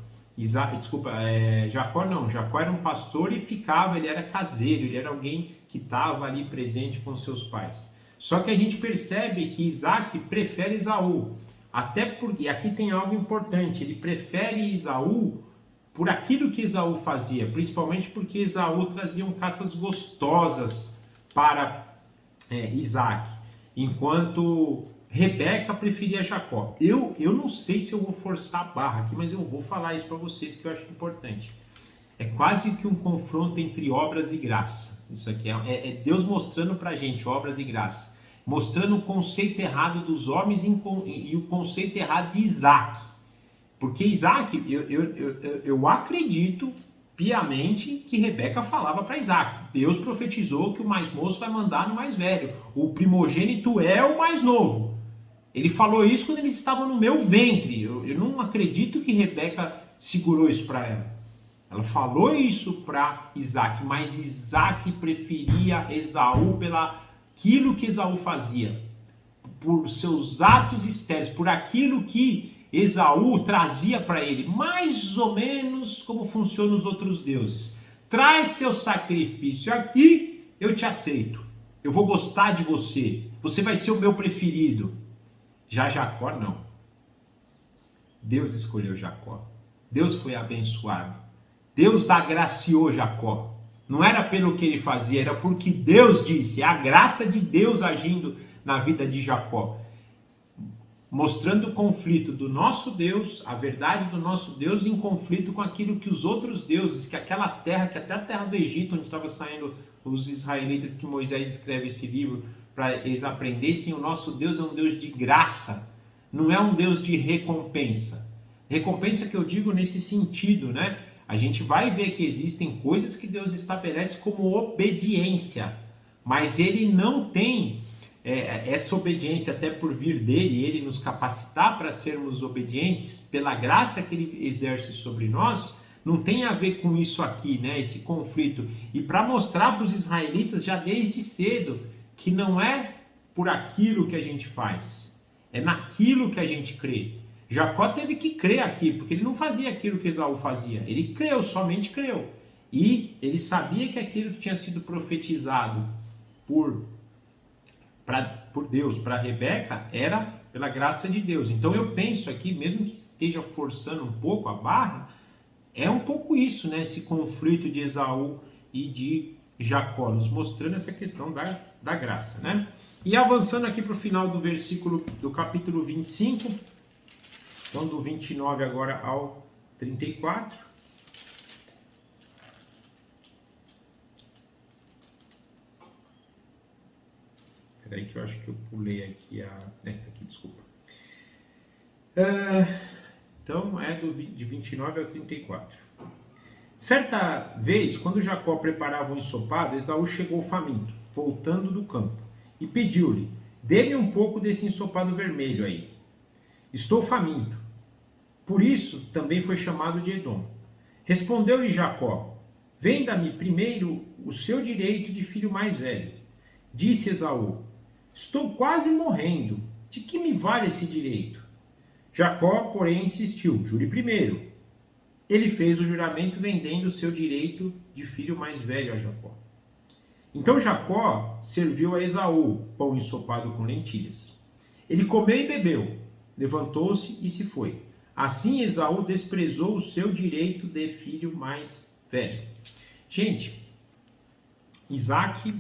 Jacó não. Jacó era um pastor e ficava, ele era caseiro, ele era alguém que estava ali presente com seus pais. Só que a gente percebe que Isaac prefere Esaú. Até porque, e aqui tem algo importante, ele prefere Esaú por aquilo que Esaú fazia, principalmente porque Esaú trazia caças gostosas para Isaac, enquanto Rebeca preferia Jacó. Eu não sei se eu vou forçar a barra aqui, mas eu vou falar isso para vocês que eu acho importante. É quase que um confronto entre obras e graça. Isso aqui é Deus mostrando para a gente obras e graça. Mostrando o conceito errado dos homens e o conceito errado de Isaac. Porque Isaac, eu acredito piamente que Rebeca falava para Isaac. Deus profetizou que o mais moço vai mandar no mais velho. O primogênito é o mais novo. Ele falou isso quando eles estavam no meu ventre. Eu não acredito que Rebeca segurou isso para ela. Ela falou isso para Isaac, mas Isaac preferia Esaú aquilo que Esaú fazia, por seus atos externos, por aquilo que Esaú trazia para ele, mais ou menos como funcionam os outros deuses. Traz seu sacrifício aqui, eu te aceito. Eu vou gostar de você. Você vai ser o meu preferido. Já Jacó não. Deus escolheu Jacó. Deus foi abençoado. Deus agraciou Jacó. Não era pelo que ele fazia, era porque Deus disse. É a graça de Deus agindo na vida de Jacó. Mostrando o conflito do nosso Deus, a verdade do nosso Deus em conflito com aquilo que os outros deuses, que aquela terra, que até a terra do Egito, onde estavam saindo os israelitas, que Moisés escreve esse livro, para eles aprendessem, o nosso Deus é um Deus de graça, não é um Deus de recompensa. Recompensa que eu digo nesse sentido, né? A gente vai ver que existem coisas que Deus estabelece como obediência, mas ele não tem essa obediência até por vir dele, ele nos capacitar para sermos obedientes, pela graça que ele exerce sobre nós, não tem a ver com isso aqui, né? Esse conflito. E para mostrar para os israelitas já desde cedo que não é por aquilo que a gente faz, é naquilo que a gente crê. Jacó teve que crer aqui, porque ele não fazia aquilo que Esaú fazia. Ele creu, somente creu. E ele sabia que aquilo que tinha sido profetizado por Deus, para Rebeca, era pela graça de Deus. Então eu penso aqui, mesmo que esteja forçando um pouco a barra, é um pouco isso, né? Esse conflito de Esaú e de Jacó, nos mostrando essa questão da graça, né? E avançando aqui para o final do versículo do capítulo 25, então do 29 agora ao 34. Espera aí que eu acho que eu pulei aqui tá aqui, desculpa. Então é de 29 ao 34. Certa vez, quando Jacó preparava um ensopado, Esaú chegou faminto, voltando do campo, e pediu-lhe: dê-me um pouco desse ensopado vermelho aí. Estou faminto. Por isso também foi chamado de Edom. Respondeu-lhe Jacó: venda-me primeiro o seu direito de filho mais velho. Disse Esaú: estou quase morrendo. De que me vale esse direito? Jacó, porém, insistiu: jure primeiro. Ele fez o juramento vendendo o seu direito de filho mais velho a Jacó. Então Jacó serviu a Esaú pão ensopado com lentilhas. Ele comeu e bebeu, levantou-se e se foi. Assim Esaú desprezou o seu direito de filho mais velho. Gente, Isaac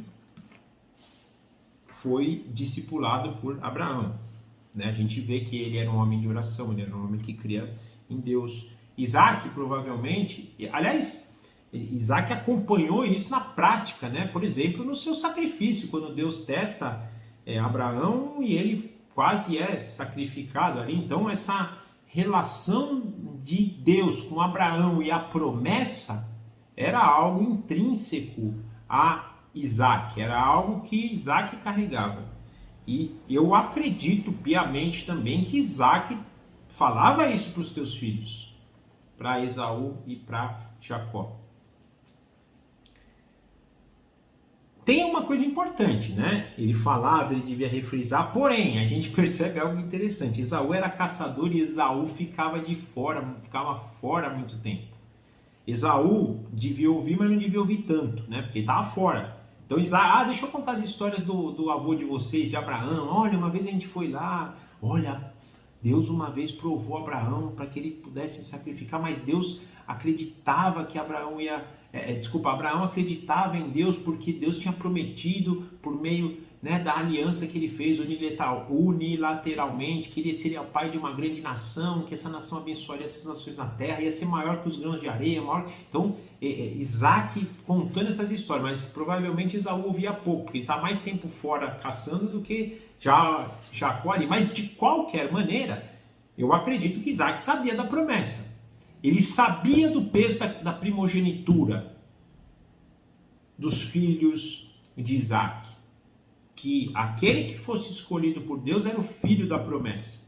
foi discipulado por Abraão, né? A gente vê que ele era um homem de oração, ele era um homem que cria em Deus. Isaac provavelmente, aliás, Isaac acompanhou isso na prática, né? Por exemplo, no seu sacrifício, quando Deus testa Abraão e ele quase é sacrificado ali. Então essa relação de Deus com Abraão e a promessa era algo intrínseco a Isaac, era algo que Isaac carregava. E eu acredito piamente também que Isaac falava isso para os teus filhos, para Esaú e para Jacó. Tem uma coisa importante, né? Ele falava, ele devia refrisar, porém, a gente percebe algo interessante. Esaú era caçador e Esaú ficava fora há muito tempo. Esaú devia ouvir, mas não devia ouvir tanto, né? Porque ele estava fora. Então, deixa eu contar as histórias do avô de vocês, de Abraão. Olha, uma vez a gente foi lá, olha, Deus uma vez provou Abraão para que ele pudesse sacrificar, mas Deus acreditava que Abraão Abraão acreditava em Deus porque Deus tinha prometido por meio, né, da aliança que ele fez unilateralmente, que ele seria o pai de uma grande nação, que essa nação abençoaria todas as nações na terra, ia ser maior que os grãos de areia, maior. Então, Isaac contando essas histórias, mas provavelmente Esaú ouvia pouco, porque ele está mais tempo fora caçando do que Jacó ali. Mas de qualquer maneira, eu acredito que Isaac sabia da promessa. Ele sabia do peso da primogenitura dos filhos de Isaac. Que aquele que fosse escolhido por Deus era o filho da promessa.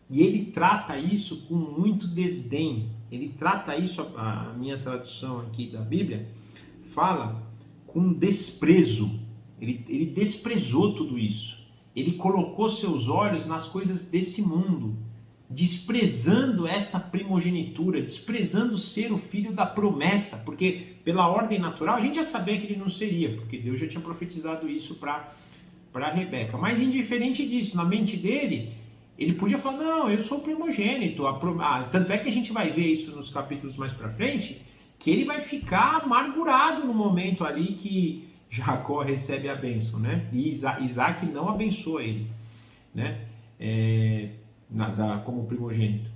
E ele trata isso com muito desdém. Ele trata isso, a minha tradução aqui da Bíblia, fala com desprezo. Ele desprezou tudo isso. Ele colocou seus olhos nas coisas desse mundo, desprezando esta primogenitura, desprezando ser o filho da promessa, porque pela ordem natural a gente já sabia que ele não seria, porque Deus já tinha profetizado isso para Rebeca. Mas indiferente disso, na mente dele, ele podia falar: não, eu sou primogênito. Tanto é que a gente vai ver isso nos capítulos mais para frente, que ele vai ficar amargurado no momento ali que Jacó recebe a bênção, né? E Isaac não abençoa ele, né? Como primogênito.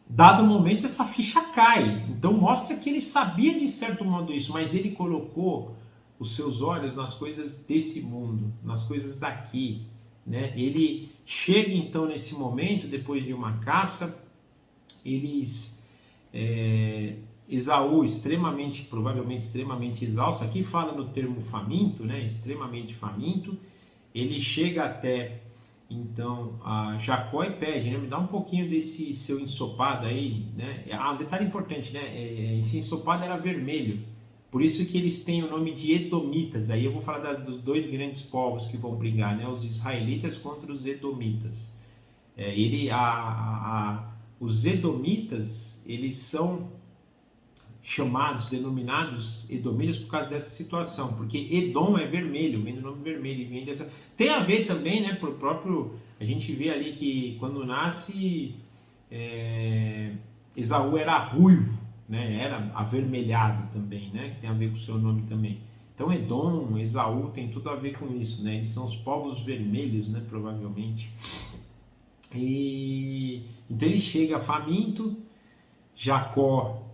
Dado o momento, essa ficha cai. Então mostra que ele sabia de certo modo isso, mas ele colocou os seus olhos nas coisas desse mundo, nas coisas daqui, né? Ele chega então nesse momento, depois de uma caça, Esaú provavelmente extremamente exausto, aqui fala no termo faminto, né? Extremamente faminto, ele chega até então a Jacó e pede, né? Me dá um pouquinho desse seu ensopado aí, né? Um detalhe importante, né? Esse ensopado era vermelho, por isso que eles têm o nome de Edomitas. Aí eu vou falar dos dois grandes povos que vão brigar, né? Os israelitas contra os Edomitas. Os Edomitas, eles são denominados Edomitas por causa dessa situação, porque Edom é vermelho, vem do nome vermelho, tem a ver também, né, por próprio, a gente vê ali que quando nasce Esaú era ruivo, né, era avermelhado também, né, que tem a ver com o seu nome também. Então Edom, Esaú tem tudo a ver com isso, né? Eles são os povos vermelhos, né? Provavelmente. Então ele chega faminto, Jacó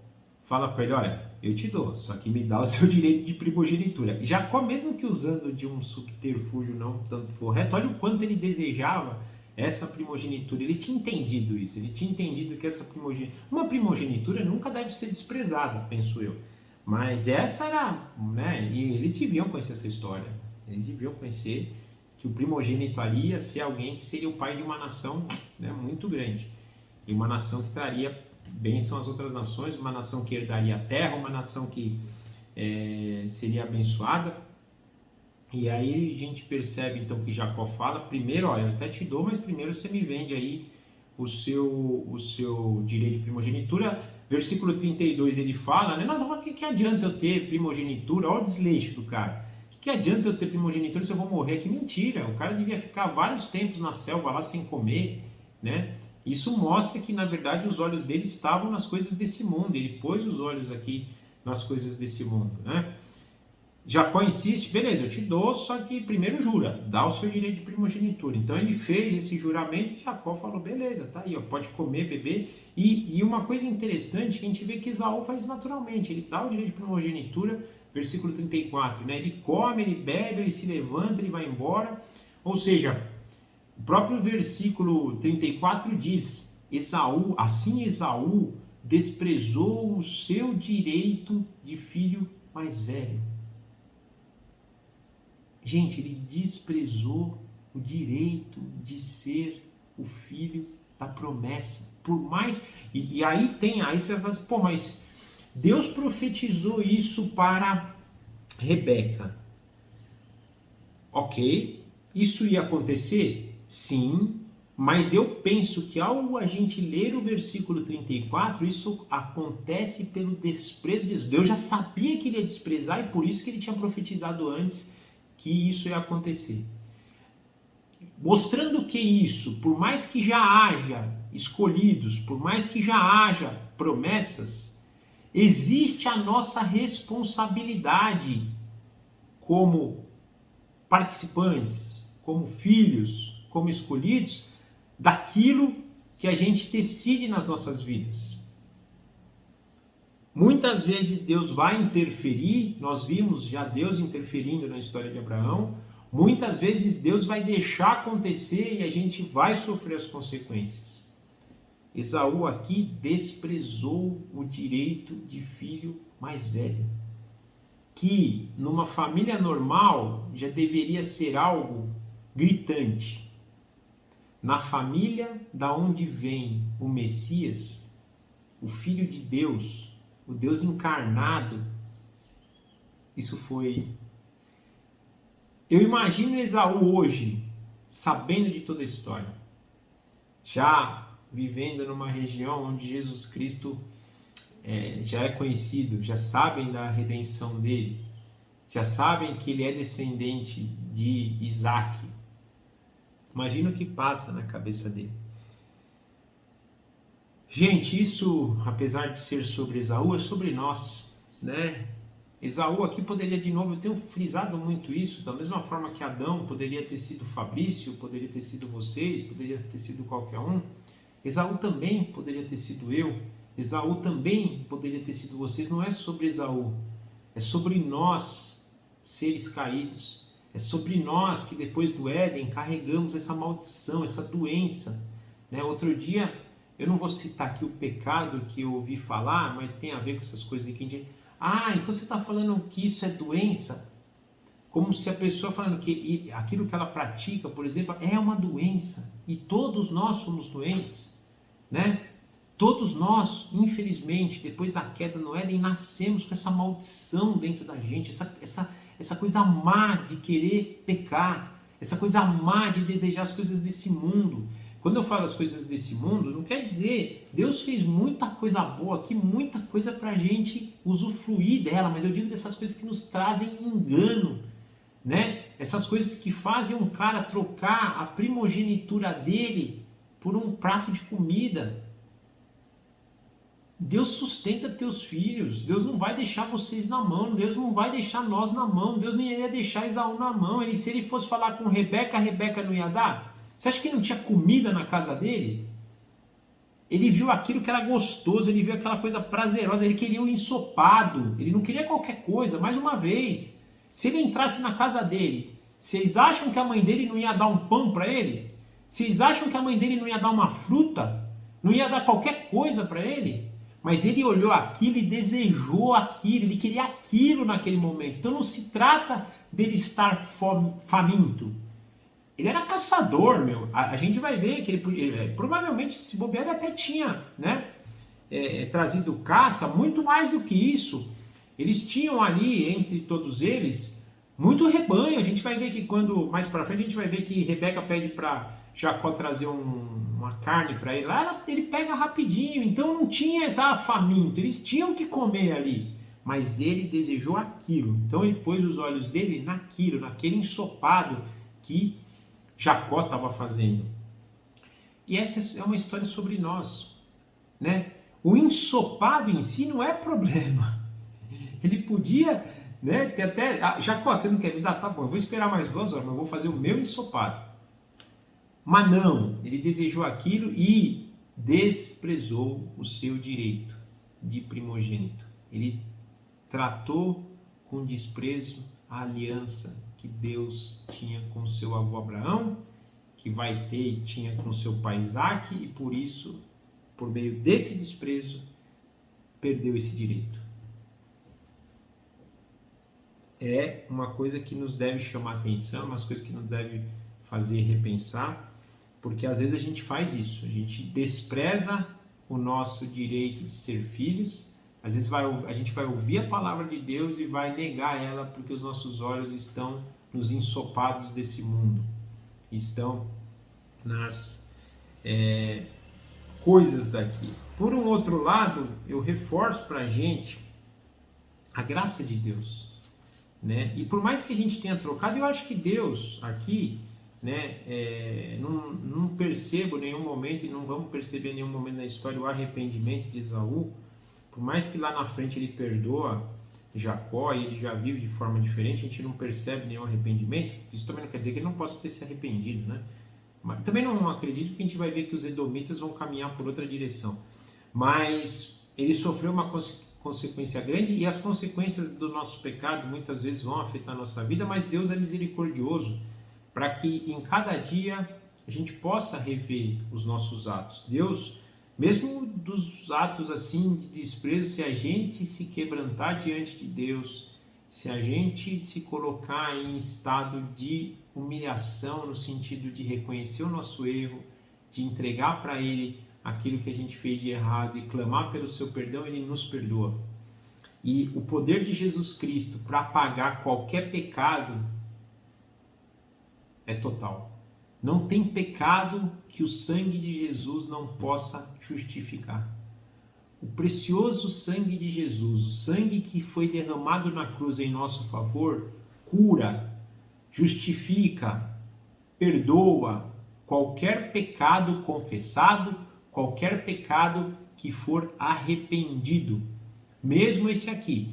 fala para ele, olha, eu te dou, só que me dá o seu direito de primogenitura. Jacó, mesmo que usando de um subterfúgio não tanto correto, olha o quanto ele desejava essa primogenitura. Ele tinha entendido isso, ele tinha entendido que uma primogenitura nunca deve ser desprezada, penso eu. Mas essa era, né, e eles deviam conhecer essa história, eles deviam conhecer que o primogênito ali ia ser alguém que seria o pai de uma nação, né, muito grande, e uma nação que traria bênção às outras nações, uma nação que herdaria a terra, uma nação que seria abençoada. E aí a gente percebe então que Jacó fala, primeiro, olha, eu até te dou, mas primeiro você me vende aí o seu direito de primogenitura. Versículo 32 ele fala, né, não, mas que adianta eu ter primogenitura? Olha o desleixo do cara. Que adianta eu ter primogenitura se eu vou morrer? Que mentira, o cara devia ficar vários tempos na selva lá sem comer, né? Isso mostra que na verdade os olhos dele estavam nas coisas desse mundo, ele pôs os olhos aqui nas coisas desse mundo, né? Jacó insiste, beleza, eu te dou, só que primeiro jura, dá o seu direito de primogenitura. Então ele fez esse juramento e Jacó falou, beleza, tá aí, ó, pode comer, beber. E uma coisa interessante que a gente vê que Esaú faz naturalmente, ele dá o direito de primogenitura, versículo 34, né? Ele come, ele bebe, ele se levanta, ele vai embora. Ou seja, o próprio versículo 34 diz, assim Esaú desprezou o seu direito de filho mais velho. Gente, ele desprezou o direito de ser o filho da promessa. Por mais... E aí você vai falar assim, pô, mas Deus profetizou isso para Rebeca. Ok, isso ia acontecer? Sim, mas eu penso que ao a gente ler o versículo 34, isso acontece pelo desprezo de Deus. Deus já sabia que ele ia desprezar e por isso que ele tinha profetizado antes que isso ia acontecer. Mostrando que isso, por mais que já haja escolhidos, por mais que já haja promessas, existe a nossa responsabilidade como participantes, como filhos, como escolhidos, daquilo que a gente decide nas nossas vidas. Muitas vezes Deus vai interferir, nós vimos já Deus interferindo na história de Abraão, muitas vezes Deus vai deixar acontecer e a gente vai sofrer as consequências. Esaú aqui desprezou o direito de filho mais velho, que numa família normal já deveria ser algo gritante. Na família da onde vem o Messias, o Filho de Deus, o Deus encarnado, isso foi... Eu imagino Esaú hoje, sabendo de toda a história, já vivendo numa região onde Jesus Cristo já é conhecido, já sabem da redenção dele, já sabem que ele é descendente de Isaac. Imagina o que passa na cabeça dele. Gente, isso, apesar de ser sobre Esaú, é sobre nós, né? Esaú aqui poderia, de novo, eu tenho frisado muito isso, da mesma forma que Adão poderia ter sido Fabrício, poderia ter sido vocês, poderia ter sido qualquer um, Esaú também poderia ter sido eu, Esaú também poderia ter sido vocês. Não é sobre Esaú, é sobre nós, seres caídos, é sobre nós que depois do Éden carregamos essa maldição, essa doença, né? Outro dia, eu não vou citar aqui o pecado que eu ouvi falar, mas tem a ver com essas coisas aqui. Então você está falando que isso é doença? Como se a pessoa falando que aquilo que ela pratica, por exemplo, é uma doença. E todos nós somos doentes, né? Todos nós, infelizmente, depois da queda no Éden, nascemos com essa maldição dentro da gente, essa coisa má de querer pecar, essa coisa má de desejar as coisas desse mundo. Quando eu falo as coisas desse mundo, não quer dizer, Deus fez muita coisa boa aqui, muita coisa para a gente usufruir dela, mas eu digo dessas coisas que nos trazem engano, né? Essas coisas que fazem um cara trocar a primogenitura dele por um prato de comida. Deus sustenta teus filhos, Deus não vai deixar vocês na mão, Deus não vai deixar nós na mão, Deus não ia deixar Esaú na mão. Se ele fosse falar com Rebeca, a Rebeca não ia dar? Você acha que não tinha comida na casa dele? Ele viu aquilo que era gostoso, ele viu aquela coisa prazerosa, ele queria o ensopado, ele não queria qualquer coisa. Mais uma vez, se ele entrasse na casa dele, vocês acham que a mãe dele não ia dar um pão para ele? Vocês acham que a mãe dele não ia dar uma fruta? Não ia dar qualquer coisa para ele? Mas ele olhou aquilo e desejou aquilo, ele queria aquilo naquele momento. Então não se trata dele estar faminto. Ele era caçador, meu. A gente vai ver que ele provavelmente, se bobear, ele até tinha, né, trazido caça, muito mais do que isso. Eles tinham ali, entre todos eles, muito rebanho. A gente vai ver que quando, mais para frente, a gente vai ver que Rebeca pede para Jacó trazer uma carne para ele. Lá ele pega rapidinho, então não tinha essa faminto. Eles tinham que comer ali. Mas ele desejou aquilo. Então ele pôs os olhos dele naquilo, naquele ensopado que Jacó estava fazendo. E essa é uma história sobre nós, né? O ensopado em si não é problema. Ele podia, né, ter até... Jacó, você não quer me dar? Tá bom, eu vou esperar mais 2 horas, mas eu vou fazer o meu ensopado. Mas não, ele desejou aquilo e desprezou o seu direito de primogênito. Ele tratou com desprezo a aliança que Deus tinha com seu avô Abraão, que vai ter e tinha com seu pai Isaac, e por isso, por meio desse desprezo, perdeu esse direito. É uma coisa que nos deve chamar atenção, umas coisas que nos deve fazer repensar, porque às vezes a gente faz isso, a gente despreza o nosso direito de ser filhos. Às vezes a gente vai ouvir a palavra de Deus e vai negar ela porque os nossos olhos estão nos ensopados desse mundo, estão nas coisas daqui. Por um outro lado, eu reforço para a gente a graça de Deus, né? E por mais que a gente tenha trocado, eu acho que Deus aqui, né, não percebo em nenhum momento, e não vamos perceber em nenhum momento na história o arrependimento de Esaú. Por mais que lá na frente ele perdoa Jacó e ele já vive de forma diferente, a gente não percebe nenhum arrependimento. Isso também não quer dizer que ele não possa ter se arrependido, né? Mas também não acredito que a gente vai ver que os edomitas vão caminhar por outra direção. Mas ele sofreu uma consequência grande, e as consequências do nosso pecado muitas vezes vão afetar a nossa vida, mas Deus é misericordioso para que em cada dia a gente possa rever os nossos atos. Deus, mesmo dos atos assim de desprezo, se a gente se quebrantar diante de Deus, se a gente se colocar em estado de humilhação, no sentido de reconhecer o nosso erro, de entregar para Ele aquilo que a gente fez de errado e clamar pelo seu perdão, Ele nos perdoa. E o poder de Jesus Cristo para apagar qualquer pecado é total. Não tem pecado que o sangue de Jesus não possa justificar. O precioso sangue de Jesus, o sangue que foi derramado na cruz em nosso favor, cura, justifica, perdoa qualquer pecado confessado, qualquer pecado que for arrependido. Mesmo esse aqui.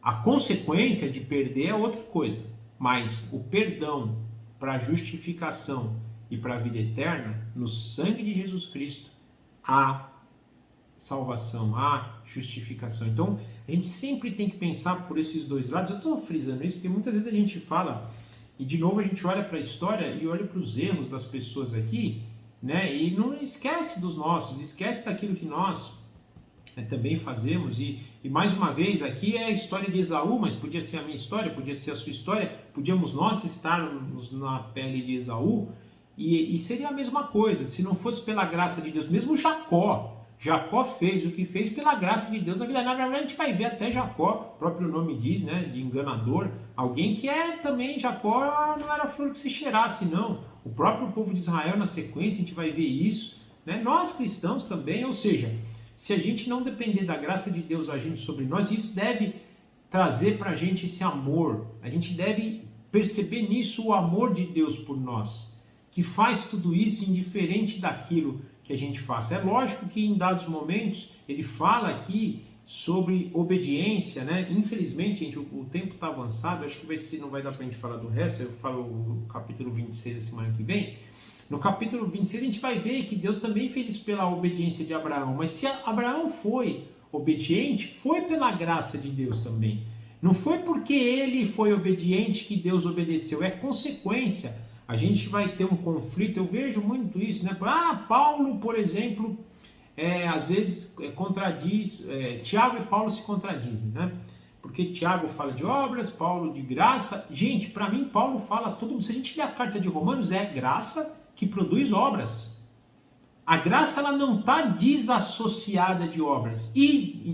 A consequência de perder é outra coisa, mas o perdão para a justificação e para a vida eterna, no sangue de Jesus Cristo, há salvação, há justificação. Então, a gente sempre tem que pensar por esses dois lados. Eu estou frisando isso porque muitas vezes a gente fala, e de novo a gente olha para a história e olha para os erros das pessoas aqui, né? E não esquece dos nossos, esquece daquilo que nós também fazemos. E mais uma vez, aqui é a história de Esaú, mas podia ser a minha história, podia ser a sua história, podíamos nós estarmos na pele de Esaú, e seria a mesma coisa, se não fosse pela graça de Deus. Mesmo Jacó fez o que fez pela graça de Deus na vida. Na verdade, a gente vai ver até Jacó, o próprio nome diz, né, de enganador, alguém que também, Jacó não era flor que se cheirasse, não. O próprio povo de Israel, na sequência, a gente vai ver isso, né? Nós cristãos também, ou seja, se a gente não depender da graça de Deus agindo sobre nós, isso deve trazer para a gente esse amor. A gente deve perceber nisso o amor de Deus por nós, que faz tudo isso indiferente daquilo que que a gente faça. É lógico que em dados momentos ele fala aqui sobre obediência, né? Infelizmente, gente, o tempo está avançado, acho que não vai dar para a gente falar do resto, eu falo o capítulo 26 da semana que vem. No capítulo 26 a gente vai ver que Deus também fez isso pela obediência de Abraão, mas se Abraão foi obediente, foi pela graça de Deus também. Não foi porque ele foi obediente que Deus obedeceu, é consequência. A gente vai ter um conflito, eu vejo muito isso, né? Paulo, por exemplo, às vezes contradiz, Tiago e Paulo se contradizem, né? Porque Tiago fala de obras, Paulo de graça. Gente, para mim, Paulo fala tudo. Se a gente ler a carta de Romanos, é graça que produz obras. A graça ela não está desassociada de obras e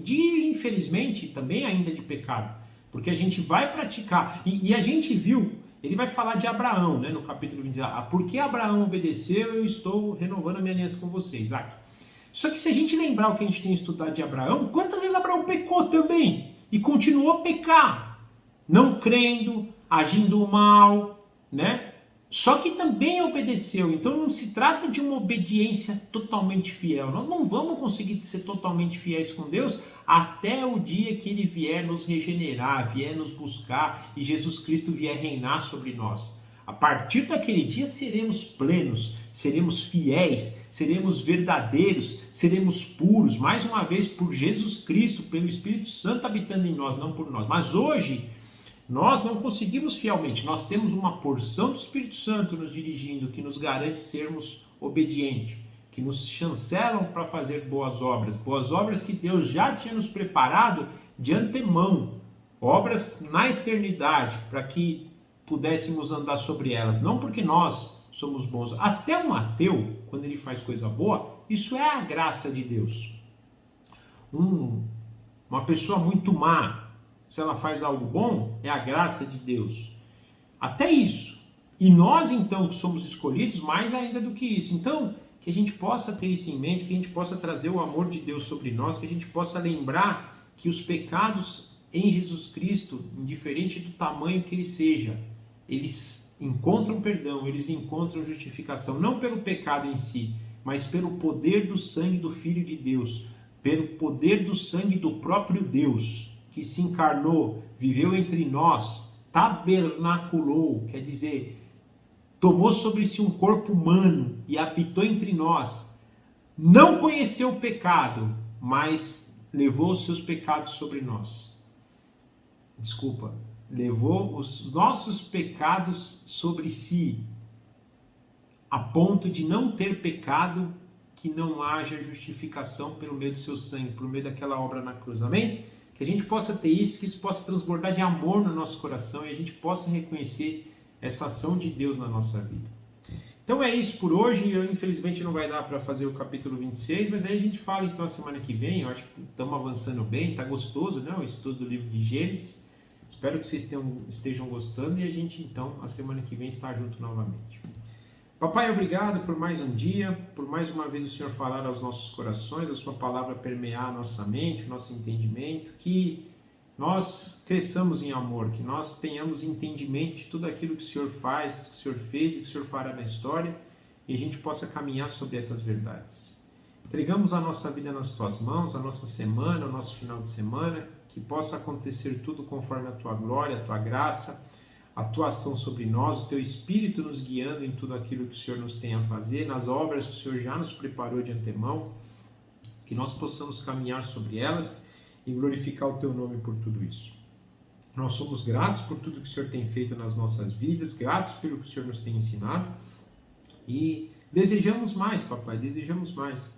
infelizmente, também ainda de pecado. Porque a gente vai praticar. E a gente viu, ele vai falar de Abraão, né, no capítulo 20. Porque Abraão obedeceu, eu estou renovando a minha aliança com você, Isaac. Só que se a gente lembrar o que a gente tem estudado de Abraão, quantas vezes Abraão pecou também? E continuou a pecar, não crendo, agindo mal, né? Só que também obedeceu. Então não se trata de uma obediência totalmente fiel. Nós não vamos conseguir ser totalmente fiéis com Deus até o dia que Ele vier nos regenerar, vier nos buscar e Jesus Cristo vier reinar sobre nós. A partir daquele dia seremos plenos, seremos fiéis, seremos verdadeiros, seremos puros, mais uma vez por Jesus Cristo, pelo Espírito Santo habitando em nós, não por nós. Mas hoje nós não conseguimos fielmente, nós temos uma porção do Espírito Santo nos dirigindo que nos garante sermos obedientes, que nos chancelam para fazer boas obras que Deus já tinha nos preparado de antemão, obras na eternidade, para que pudéssemos andar sobre elas, não porque nós somos bons. Até um ateu, quando ele faz coisa boa, isso é a graça de Deus. Uma pessoa muito má, se ela faz algo bom, é a graça de Deus. Até isso. E nós, então, que somos escolhidos, mais ainda do que isso. Então, que a gente possa ter isso em mente, que a gente possa trazer o amor de Deus sobre nós, que a gente possa lembrar que os pecados em Jesus Cristo, indiferente do tamanho que ele seja, eles encontram perdão, eles encontram justificação, não pelo pecado em si, mas pelo poder do sangue do Filho de Deus, pelo poder do sangue do próprio Deus, que se encarnou, viveu entre nós, tabernaculou, quer dizer, tomou sobre si um corpo humano e habitou entre nós, não conheceu o pecado, mas levou os seus pecados sobre nós. Levou os nossos pecados sobre si, a ponto de não ter pecado, que não haja justificação pelo meio do seu sangue, por meio daquela obra na cruz, amém? Que a gente possa ter isso, que isso possa transbordar de amor no nosso coração e a gente possa reconhecer essa ação de Deus na nossa vida. Então é isso por hoje, infelizmente não vai dar para fazer o capítulo 26, mas aí a gente fala então a semana que vem, eu acho que estamos avançando bem, está gostoso, né, o estudo do livro de Gênesis. Espero que vocês estejam gostando e a gente então, a semana que vem, está junto novamente. Papai, obrigado por mais um dia, por mais uma vez o Senhor falar aos nossos corações, a sua palavra permear a nossa mente, o nosso entendimento, que nós cresçamos em amor, que nós tenhamos entendimento de tudo aquilo que o Senhor faz, que o Senhor fez e que o Senhor fará na história, e a gente possa caminhar sobre essas verdades. Entregamos a nossa vida nas tuas mãos, a nossa semana, o nosso final de semana, que possa acontecer tudo conforme a tua glória, a tua graça, a tua ação sobre nós, o teu Espírito nos guiando em tudo aquilo que o Senhor nos tem a fazer, nas obras que o Senhor já nos preparou de antemão, que nós possamos caminhar sobre elas e glorificar o teu nome por tudo isso. Nós somos gratos por tudo que o Senhor tem feito nas nossas vidas, gratos pelo que o Senhor nos tem ensinado e desejamos mais, papai, desejamos mais.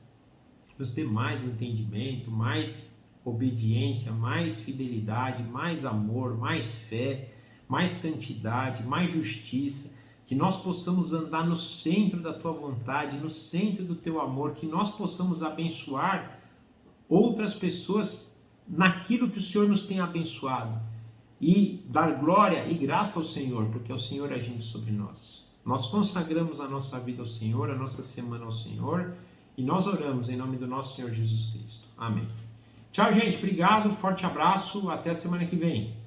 Nos ter mais entendimento, mais obediência, mais fidelidade, mais amor, mais fé, mais santidade, mais justiça, que nós possamos andar no centro da tua vontade, no centro do teu amor, que nós possamos abençoar outras pessoas naquilo que o Senhor nos tem abençoado e dar glória e graça ao Senhor, porque é o Senhor agindo sobre nós. Nós consagramos a nossa vida ao Senhor, a nossa semana ao Senhor e nós oramos em nome do nosso Senhor Jesus Cristo. Amém. Tchau, gente. Obrigado. Forte abraço. Até a semana que vem.